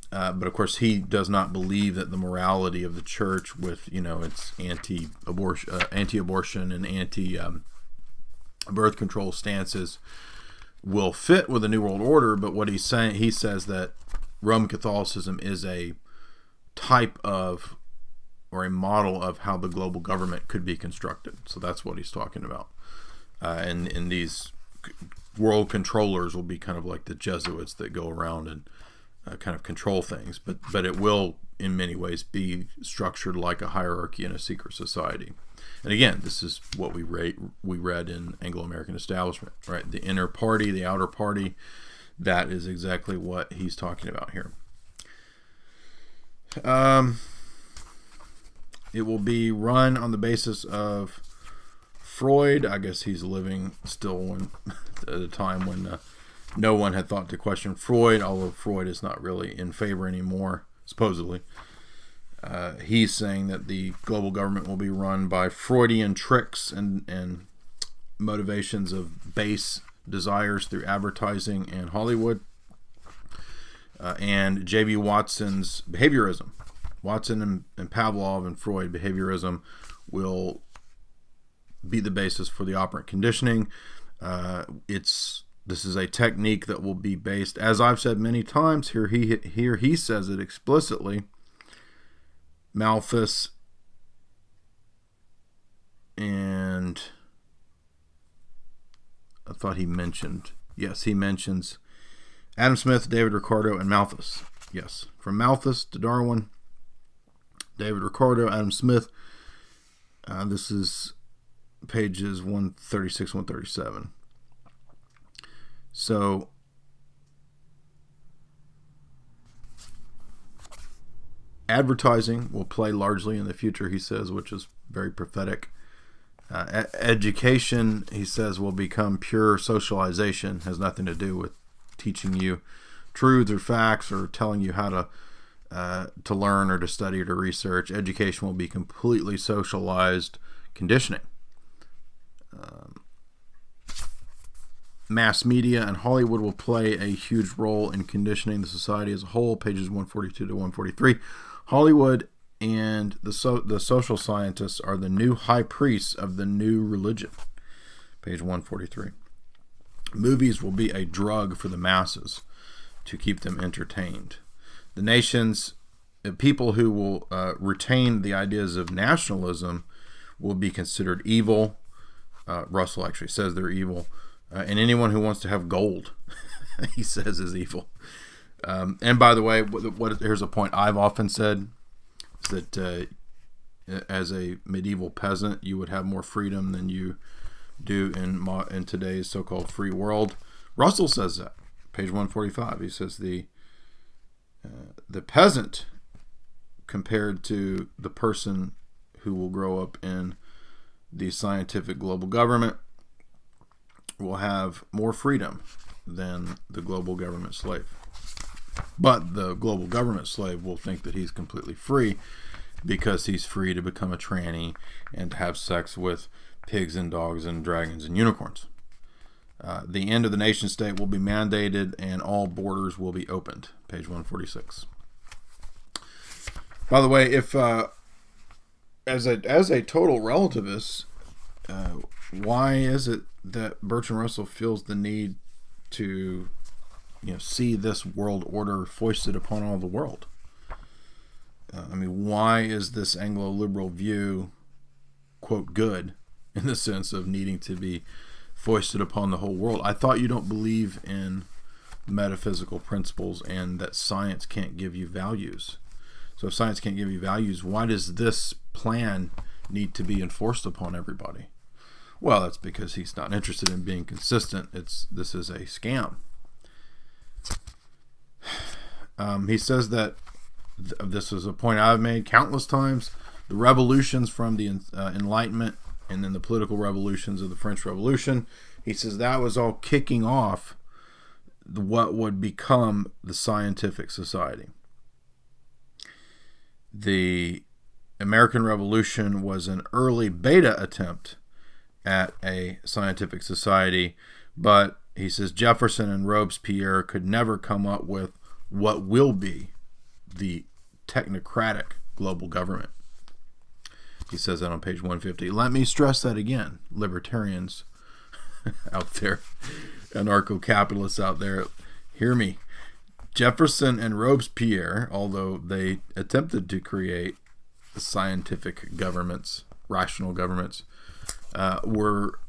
But of course, he does not believe that the morality of the church, with its anti-abortion and anti-birth control stances, will fit with the New World Order. But what he's saying, he says that Roman Catholicism is a type of, or a model of, how the global government could be constructed. So that's what he's talking about. And these world controllers will be kind of like the Jesuits that go around and kind of control things, but it will in many ways be structured like a hierarchy in a secret society. And again, this is what we read in Anglo-American Establishment, right? The inner party, the outer party. That is exactly what he's talking about here. It will be run on the basis of Freud. I guess he's living still at a time when no one had thought to question Freud, although Freud is not really in favor anymore, supposedly. He's saying that the global government will be run by Freudian tricks and motivations of base desires through advertising and Hollywood. And J.B. Watson's behaviorism. Watson and Pavlov and Freud behaviorism will be the basis for the operant conditioning. This is a technique that will be based, as I've said many times, here he says it explicitly, Malthus and I thought he mentioned, yes, he mentions Adam Smith, David Ricardo, and Malthus. Yes, from Malthus to Darwin, David Ricardo, Adam Smith. This is pages 136, 137. So, advertising will play largely in the future, he says, which is very prophetic. Education, he says, will become pure socialization, has nothing to do with teaching you truths or facts or telling you how to learn or to study or to research. Education will be completely socialized conditioning. Mass media and Hollywood will play a huge role in conditioning the society as a whole, pages 142 to 143. Hollywood and the social scientists are the new high priests of the new religion, page 143. Movies will be a drug for the masses to keep them entertained. The nations, people who will retain the ideas of nationalism will be considered evil. Russell actually says they're evil. And anyone who wants to have gold, he says, is evil. And by the way, here's a point I've often said, is that as a medieval peasant, you would have more freedom than you do in today's so-called free world. Russell says that, page 145. He says the peasant, compared to the person who will grow up in the scientific global government, will have more freedom than the global government slave. But the global government slave will think that he's completely free because he's free to become a tranny and to have sex with pigs and dogs and dragons and unicorns. The end of the nation state will be mandated and all borders will be opened. Page 146. By the way, if as a total relativist, why is it that Bertrand Russell feels the need to see this world order foisted upon all the world. Why is this Anglo-liberal view, quote, good, in the sense of needing to be foisted upon the whole world? I thought you don't believe in metaphysical principles and that science can't give you values. So if science can't give you values, why does this plan need to be enforced upon everybody? Well, that's because he's not interested in being consistent. This is a scam. He says that this is a point I've made countless times. The revolutions from the Enlightenment and then the political revolutions of the French Revolution, he says that was all kicking off what would become the scientific society. The American Revolution was an early beta attempt at a scientific society, but he says Jefferson and Robespierre could never come up with what will be the technocratic global government. He says that on page 150. Let me stress that again, libertarians out there, anarcho-capitalists out there, hear me. Jefferson and Robespierre, although they attempted to create scientific governments, rational governments, were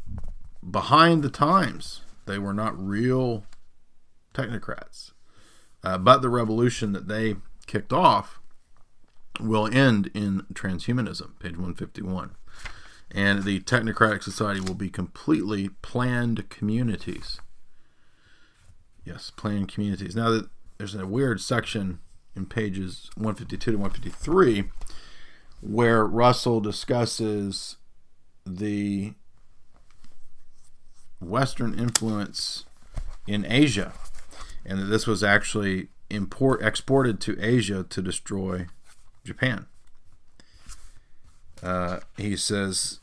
behind the times. They were not real technocrats. But the revolution that they kicked off will end in transhumanism, page 151. And the technocratic society will be completely planned communities. Yes, planned communities. Now, there's a weird section in pages 152 to 153 where Russell discusses the Western influence in Asia, and that this was actually exported to Asia to destroy Japan. He says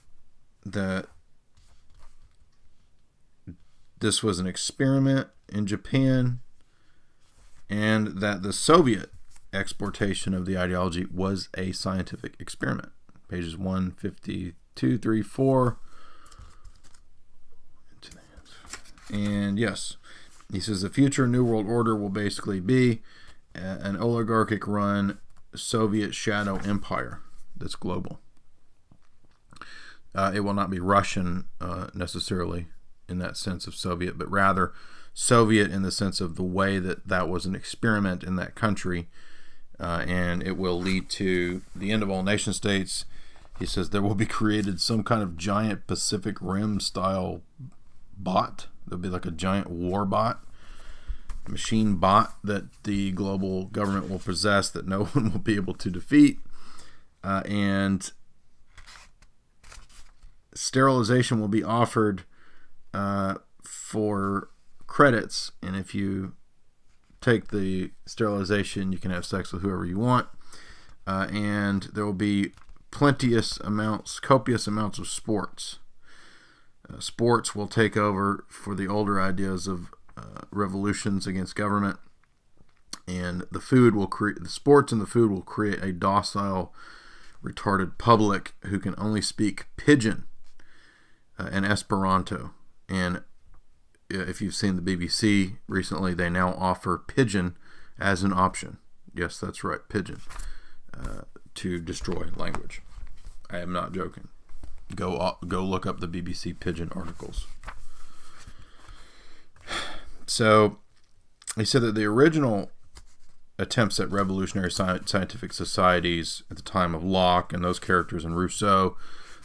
that this was an experiment in Japan, and that the Soviet exportation of the ideology was a scientific experiment. Pages 152, 3, 4. And yes, he says the future New World Order will basically be an oligarchic run Soviet shadow empire that's global. It will not be Russian necessarily in that sense of Soviet, but rather Soviet in the sense of the way that was an experiment in that country, and it will lead to the end of all nation states. He says there will be created some kind of giant Pacific Rim style bot. There'll be like a giant war bot, machine bot that the global government will possess that no one will be able to defeat, and sterilization will be offered for credits, and if you take the sterilization, you can have sex with whoever you want, and there will be copious amounts of sports. Sports will take over for the older ideas of revolutions against government, and the sports and the food will create a docile, retarded public who can only speak Pidgin and Esperanto. And if you've seen the BBC recently, they now offer Pidgin as an option. Yes, that's right, Pidgin, to destroy language. I am not joking. Go look up the BBC Pidgin articles. So he said that the original attempts at revolutionary scientific societies at the time of Locke and those characters in Rousseau,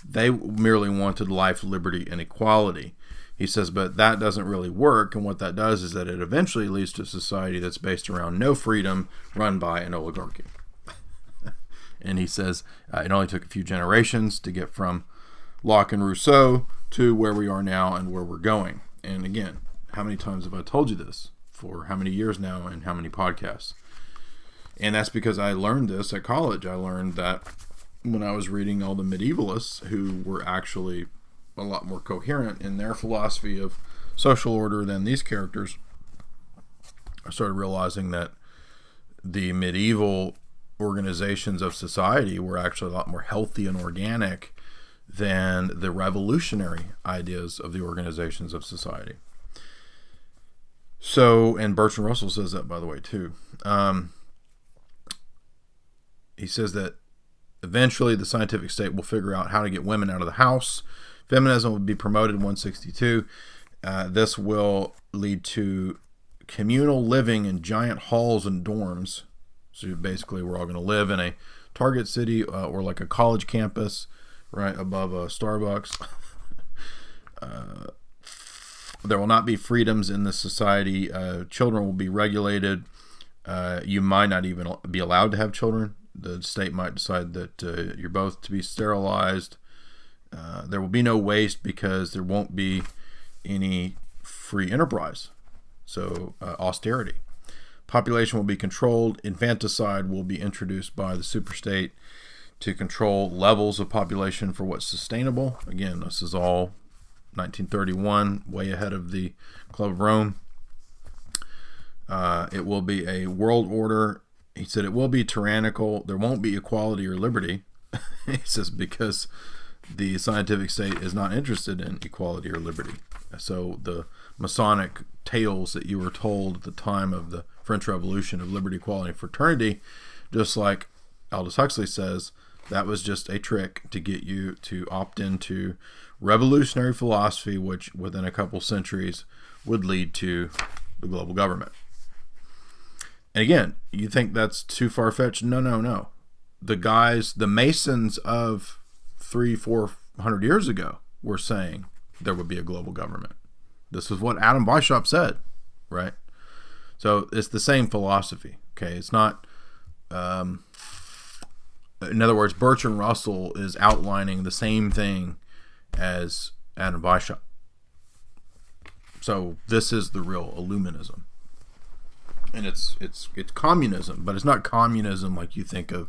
they merely wanted life, liberty, and equality. He says, but that doesn't really work, and what that does is that it eventually leads to a society that's based around no freedom, run by an oligarchy. And he says it only took a few generations to get from Locke and Rousseau to where we are now and where we're going. And again, how many times have I told you this? For how many years now and how many podcasts? And that's because I learned this at college. I learned that when I was reading all the medievalists who were actually a lot more coherent in their philosophy of social order than these characters, I started realizing that the medieval organizations of society were actually a lot more healthy and organic than the revolutionary ideas of the organizations of society. So, and Bertrand Russell says that, by the way, too. He says that eventually the scientific state will figure out how to get women out of the house. Feminism will be promoted in 162. This will lead to communal living in giant halls and dorms. So basically we're all going to live in a target city or like a college campus right above a Starbucks. There will not be freedoms in this society. Children will be regulated. You might not even be allowed to have children. The state might decide that you're both to be sterilized. There will be no waste because there won't be any free enterprise. So austerity. Population will be controlled. Infanticide will be introduced by the superstate to control levels of population for what's sustainable. Again, this is all 1931, way ahead of the Club of Rome. It will be a world order. He said it will be tyrannical. There won't be equality or liberty. He says because the scientific state is not interested in equality or liberty. So the Masonic tales that you were told at the time of the French Revolution of liberty, equality, and fraternity, just like Aldous Huxley says, that was just a trick to get you to opt into revolutionary philosophy, which within a couple centuries would lead to the global government. And again, you think that's too far-fetched? No. The Masons of 300-400 years ago were saying there would be a global government. This is what Adam Weishaupt said, right? So it's the same philosophy, okay? It's not... in other words, Bertrand Russell is outlining the same thing as Adam Weishaupt. So this is the real Illuminism. And it's communism, but it's not communism like you think of,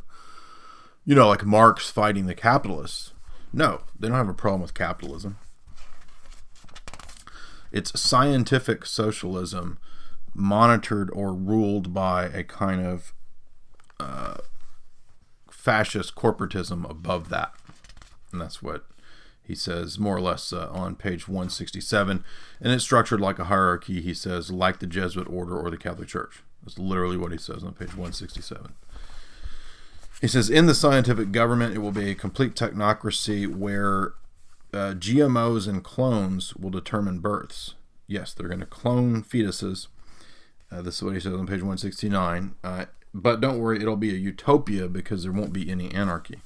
like Marx fighting the capitalists. No, they don't have a problem with capitalism. It's scientific socialism monitored or ruled by a kind of fascist corporatism above that. And that's what he says more or less on page 167. And it's structured like a hierarchy, he says, like the Jesuit order or the Catholic Church. That's literally what he says on page 167. He says, in the scientific government, it will be a complete technocracy where GMOs and clones will determine births. Yes, they're going to clone fetuses. This is what he says on page 169. But don't worry, it'll be a utopia because there won't be any anarchy.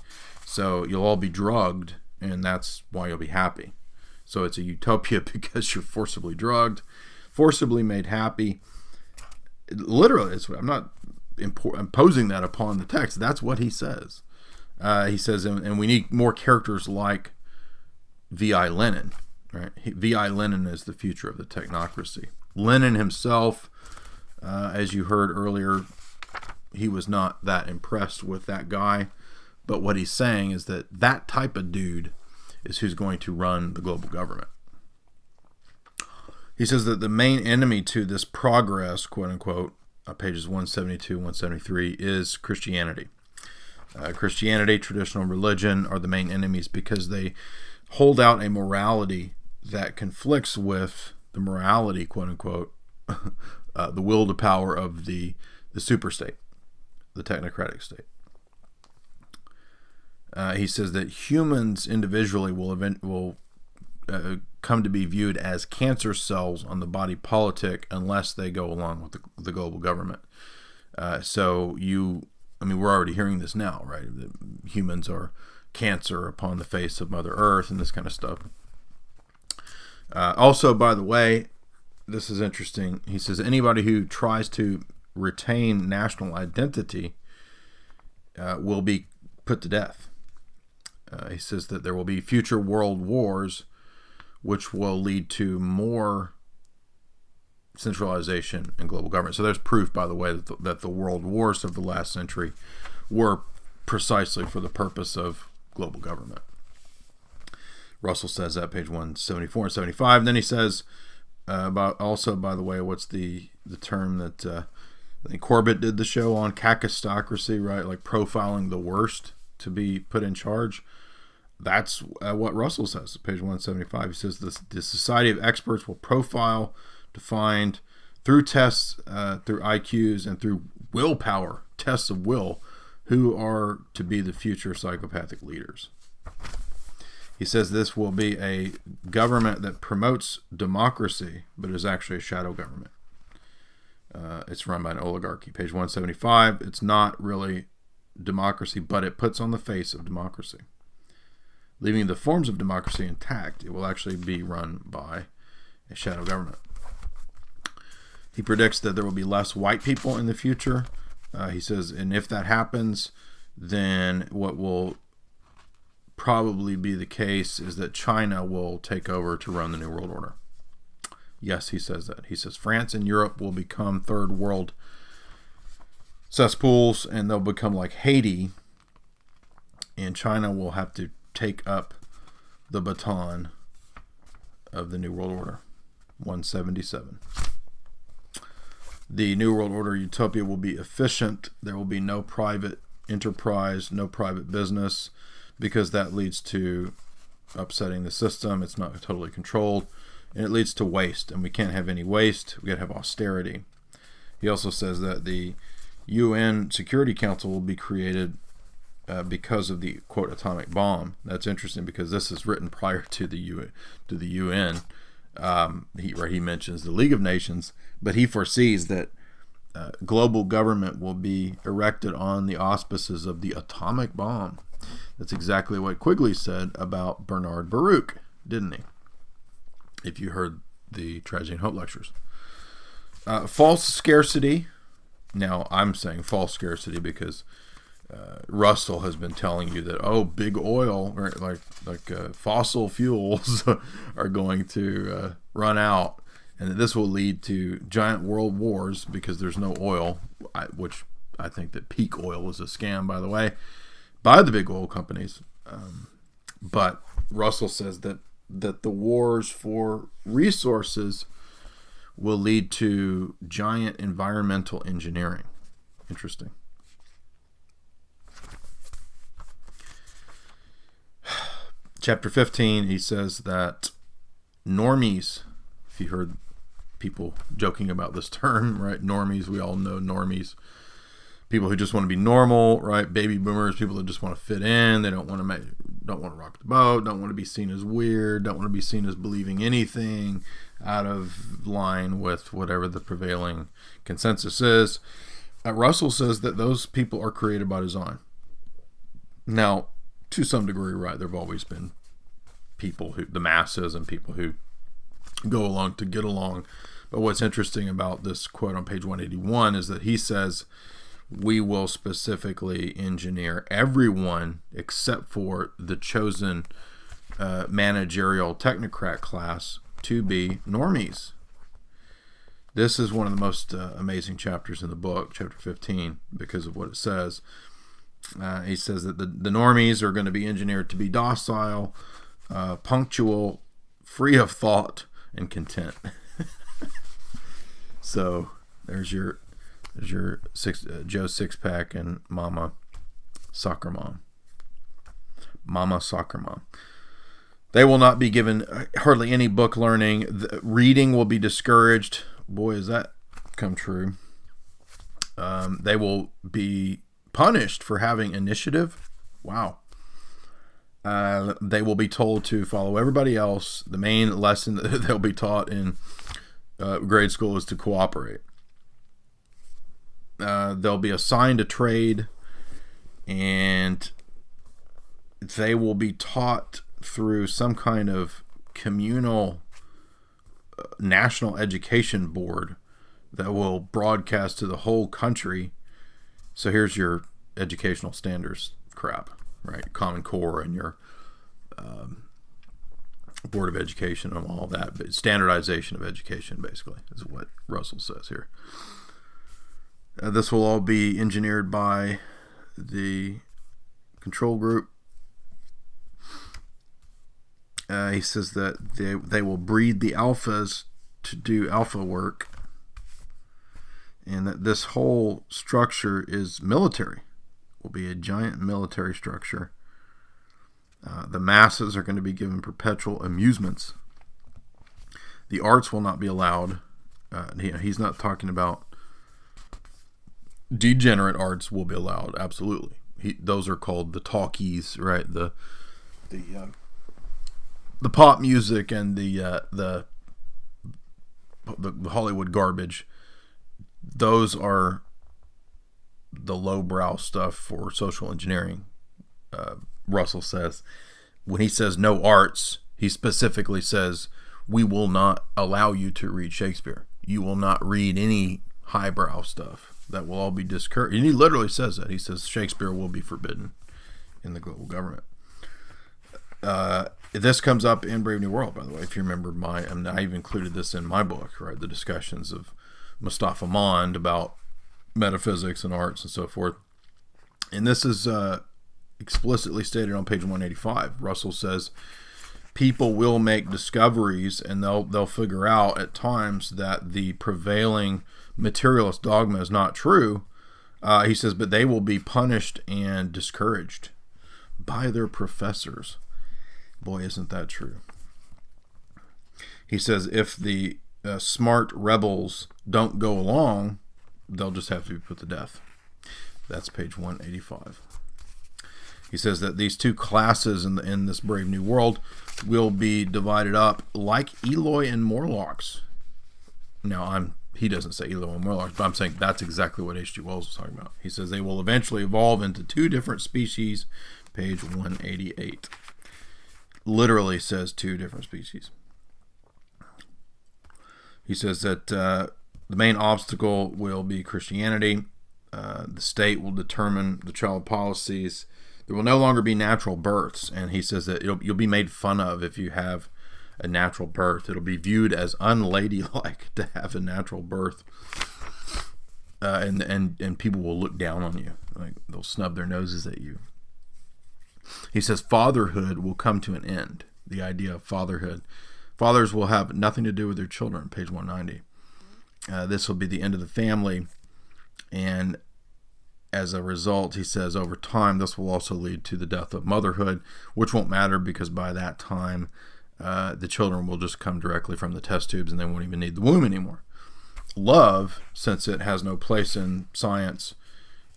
So you'll all be drugged, and that's why you'll be happy. So it's a utopia because you're forcibly drugged, forcibly made happy. Literally, I'm not imposing that upon the text. That's what he says. He says, and we need more characters like V.I. Lenin. Right? V.I. Lenin is the future of the technocracy. Lenin himself, as you heard earlier, he was not that impressed with that guy. But what he's saying is that type of dude is who's going to run the global government. He says that the main enemy to this progress, quote unquote, pages 172 and 173, is Christianity. Christianity, traditional religion are the main enemies because they hold out a morality that conflicts with the morality, quote unquote, the will to power of the superstate, the technocratic state. He says that humans individually will come to be viewed as cancer cells on the body politic unless they go along with the global government. We're already hearing this now, right? That humans are cancer upon the face of Mother Earth and this kind of stuff. Also, by the way, this is interesting. He says anybody who tries to retain national identity will be put to death. He says that there will be future world wars which will lead to more centralization and global government. So there's proof, by the way, that the world wars of the last century were precisely for the purpose of global government. Russell says that, page 174 and 75. And then he says about also, by the way, what's the term that I think Corbett did the show on, kakistocracy, right? Like profiling the worst to be put in charge. That's what Russell says, page 175. He says the society of experts will profile, define, through tests, through IQs, and through willpower, tests of will, who are to be the future psychopathic leaders. He says this will be a government that promotes democracy, but is actually a shadow government. It's run by an oligarchy. Page 175. It's not really democracy, but it puts on the face of democracy. Leaving the forms of democracy intact, it will actually be run by a shadow government. He predicts that there will be less white people in the future. He says, and if that happens, then what will probably be the case is that China will take over to run the New World Order. Yes, he says that. He says France and Europe will become third world cesspools, and they'll become like Haiti, and China will have to take up the baton of the New World Order. 177. The New World Order utopia will be efficient. There will be no private enterprise, no private business, because that leads to upsetting the system. It's not totally controlled, and it leads to waste, and we can't have any waste. We got to have austerity. He also says that the UN Security Council will be created because of the, quote, atomic bomb. That's interesting because this is written prior to the UN. He mentions the League of Nations, but he foresees that global government will be erected on the auspices of the atomic bomb. That's exactly what Quigley said about Bernard Baruch, didn't he? If you heard the Tragedy and Hope lectures. False scarcity. Now, I'm saying false scarcity because Russell has been telling you that, big oil, like fossil fuels are going to run out, and that this will lead to giant world wars because there's no oil, which I think that peak oil is a scam, by the way, by the big oil companies. But Russell says that the wars for resources will lead to giant environmental engineering. Interesting. Chapter 15, he says that normies, if you heard people joking about this term, right? Normies, we all know normies. People who just want to be normal, right? Baby boomers, people that just want to fit in. They don't want to rock the boat, don't want to be seen as weird, don't want to be seen as believing anything out of line with whatever the prevailing consensus is. Russell says that those people are created by design. Now, to some degree, right, there have always been people the masses and people who go along to get along. But what's interesting about this quote on page 181 is that he says, we will specifically engineer everyone except for the chosen managerial technocrat class to be normies. This is one of the most amazing chapters in the book, chapter 15, because of what it says. He says that the normies are going to be engineered to be docile, punctual, free of thought, and content. So there's your Joe Sixpack and Mama Soccer Mom. Mama Soccer Mom. They will not be given hardly any book learning. Reading will be discouraged. Boy, has that come true. They will be punished for having initiative. Wow. They will be told to follow everybody else. The main lesson that they'll be taught in grade school is to cooperate. They'll be assigned a trade, and they will be taught through some kind of communal national education board that will broadcast to the whole country. So here's your educational standards crap, right? Common Core and your Board of Education and all that. But standardization of education, basically, is what Russell says here. This will all be engineered by the control group. He says that they will breed the alphas to do alpha work, and that this whole structure is military, will be a giant military structure. The masses are going to be given perpetual amusements. The arts will not be allowed, He's not talking about degenerate arts will be allowed. Absolutely. Those are called the talkies, right? The pop music and the Hollywood garbage. Those are the lowbrow stuff for social engineering. Russell says, when he says no arts, he specifically says, we will not allow you to read Shakespeare. You will not read any highbrow stuff. That will all be discouraged. And he literally says that. He says Shakespeare will be forbidden in the global government. This comes up in Brave New World, by the way. If you remember I've included this in my book, right? The discussions of Mustafa Mond about metaphysics and arts and so forth. And this is explicitly stated on page 185. Russell says, people will make discoveries and they'll figure out at times that the prevailing materialist dogma is not true. He says, but they will be punished and discouraged by their professors. Boy, isn't that true. He says, if the smart rebels don't go along, they'll just have to be put to death. That's page 185. He says that these two classes in this Brave New World will be divided up like Eloi and Morlocks. Now, he doesn't say Eloi and Morlocks, but I'm saying that's exactly what H.G. Wells was talking about. He says they will eventually evolve into two different species, page 188. Literally says two different species. He says that the main obstacle will be Christianity. The state will determine the child policies. There will no longer be natural births, and he says that you'll be made fun of if you have a natural birth. It'll be viewed as unladylike to have a natural birth, and people will look down on you, like they'll snub their noses at you. He says fatherhood will come to an end. The idea of fatherhood, fathers will have nothing to do with their children. Page 190. This will be the end of the family, and as a result, he says, over time, this will also lead to the death of motherhood, which won't matter because by that time, the children will just come directly from the test tubes and they won't even need the womb anymore. Love, since it has no place in science,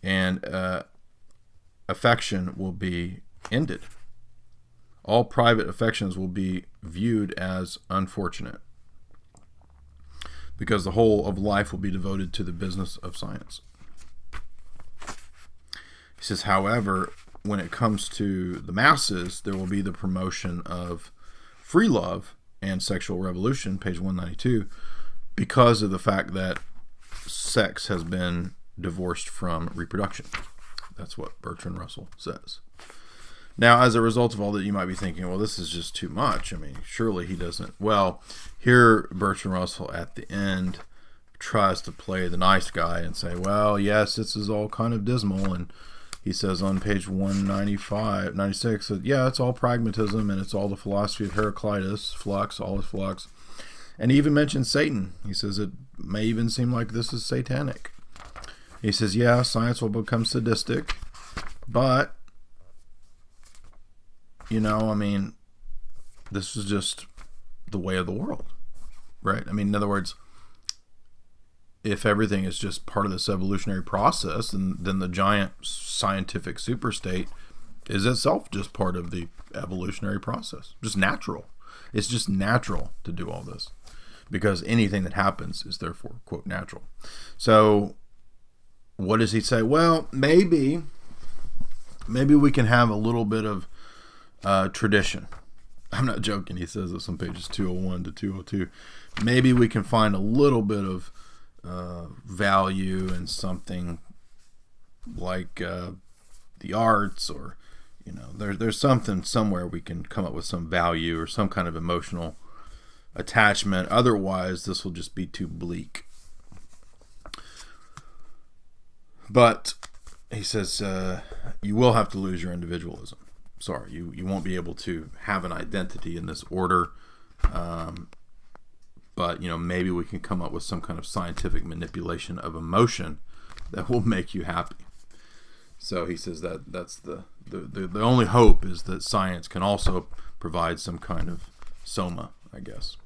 and affection will be ended. All private affections will be viewed as unfortunate because the whole of life will be devoted to the business of science. He says, however, when it comes to the masses, there will be the promotion of free love and sexual revolution, page 192, because of the fact that sex has been divorced from reproduction. That's what Bertrand Russell says. Now, as a result of all that, you might be thinking, well, this is just too much. I mean, surely he doesn't. Well, here Bertrand Russell at the end tries to play the nice guy and say, well, yes, this is all kind of dismal, and he says on page 96, that, yeah, it's all pragmatism and it's all the philosophy of Heraclitus, flux, all is flux. And he even mentions Satan. He says it may even seem like this is satanic. He says, yeah, science will become sadistic, but, this is just the way of the world, right? I mean, in other words, if everything is just part of this evolutionary process, then the giant scientific superstate is itself just part of the evolutionary process. Just natural. It's just natural to do all this because anything that happens is therefore, quote, natural. So what does he say? Well, maybe we can have a little bit of tradition. I'm not joking. He says this on pages 201 to 202. Maybe we can find a little bit of value in something like the arts, or there's something somewhere we can come up with some value or some kind of emotional attachment. Otherwise, this will just be too bleak. But he says you will have to lose your individualism. Sorry, you won't be able to have an identity in this order. But, maybe we can come up with some kind of scientific manipulation of emotion that will make you happy. So he says that's the only hope is that science can also provide some kind of soma, I guess.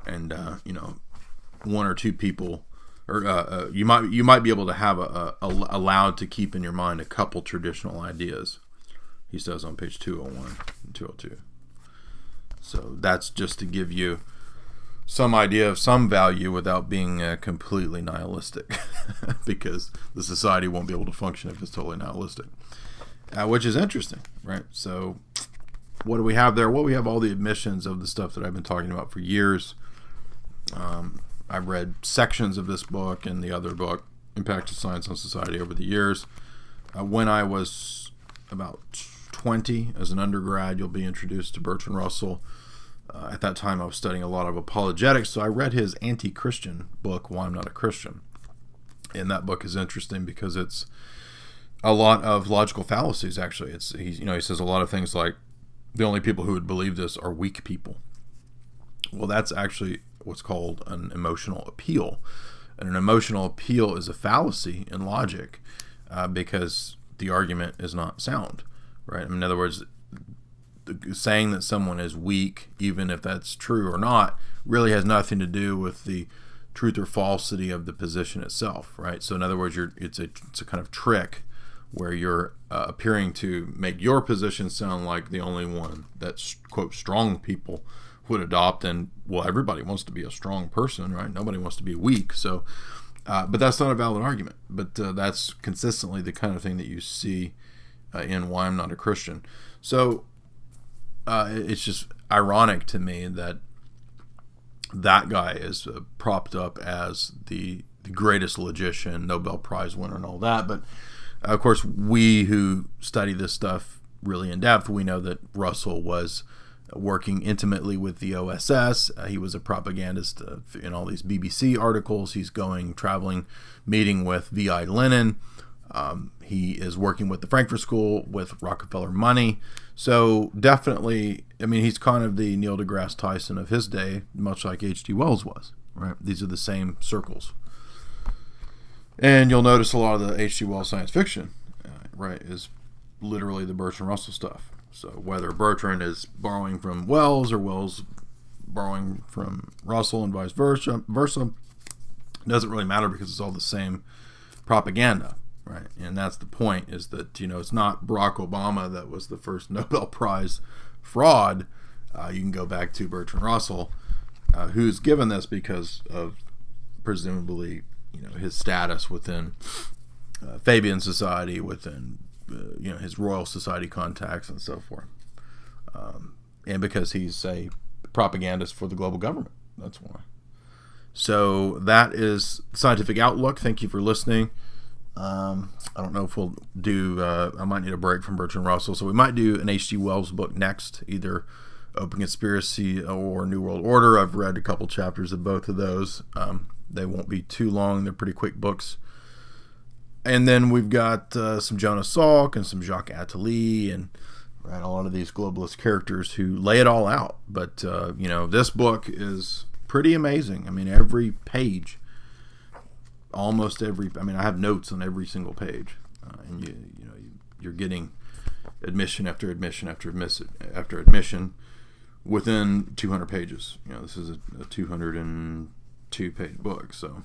And, one or two people, or you might be able to have allowed to keep in your mind a couple traditional ideas. He says on page 201 and 202. So that's just to give you some idea of some value without being completely nihilistic, because the society won't be able to function if it's totally nihilistic, which is interesting, right? So what do we have there? Well, we have all the admissions of the stuff that I've been talking about for years. I've read sections of this book and the other book, Impact of Science on Society, over the years. When I was about 20, as an undergrad, you'll be introduced to Bertrand Russell. At that time, I was studying a lot of apologetics, so I read his anti-Christian book, Why I'm Not a Christian. And that book is interesting because it's a lot of logical fallacies, actually. He says a lot of things like, the only people who would believe this are weak people. Well, that's actually what's called an emotional appeal. And an emotional appeal is a fallacy in logic because the argument is not sound, right? In other words, saying that someone is weak, even if that's true or not, really has nothing to do with the truth or falsity of the position itself, right? So in other words, it's a kind of trick where you're appearing to make your position sound like the only one that, quote, strong people would adopt. And, well, everybody wants to be a strong person, right? Nobody wants to be weak. So, but that's not a valid argument. But that's consistently the kind of thing that you see in Why I'm Not a Christian. So it's just ironic to me that guy is propped up as the greatest logician, Nobel Prize winner and all that. But of course, we who study this stuff really in depth, we know that Russell was working intimately with the OSS. He was a propagandist in all these BBC articles. He's traveling, meeting with V.I. Lenin. He is working with the Frankfurt School with Rockefeller money. So definitely, I mean, he's kind of the Neil deGrasse Tyson of his day, much like H.G. Wells was, right? These are the same circles. And you'll notice a lot of the H.G. Wells science fiction, right, is literally the Bertrand Russell stuff. So whether Bertrand is borrowing from Wells or Wells borrowing from Russell and vice versa, doesn't really matter because it's all the same propaganda, right? And that's the point, is that, it's not Barack Obama that was the first Nobel Prize fraud. You can go back to Bertrand Russell, who's given this because of presumably his status within Fabian Society, within his Royal Society contacts and so forth, and because he's a propagandist for the global government. That's why. So that is Scientific Outlook. Thank you for listening. I don't know if we'll do I might need a break from Bertrand Russell, so we might do an H.G. Wells book next, either Open Conspiracy or New World Order. I've read a couple chapters of both of those. They won't be too long. They're pretty quick books. And then we've got some Jonas Salk and some Jacques Attali and a lot of these globalist characters who lay it all out. But, this book is pretty amazing. I mean, every page, I have notes on every single page. And you're getting admission after admission after admission within 200 pages. This is a 202-page book. So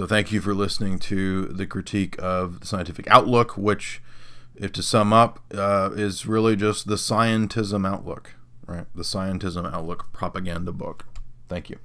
thank you for listening to the critique of the Scientific Outlook, which, if to sum up, is really just the Scientism Outlook, right? The Scientism Outlook propaganda book. Thank you.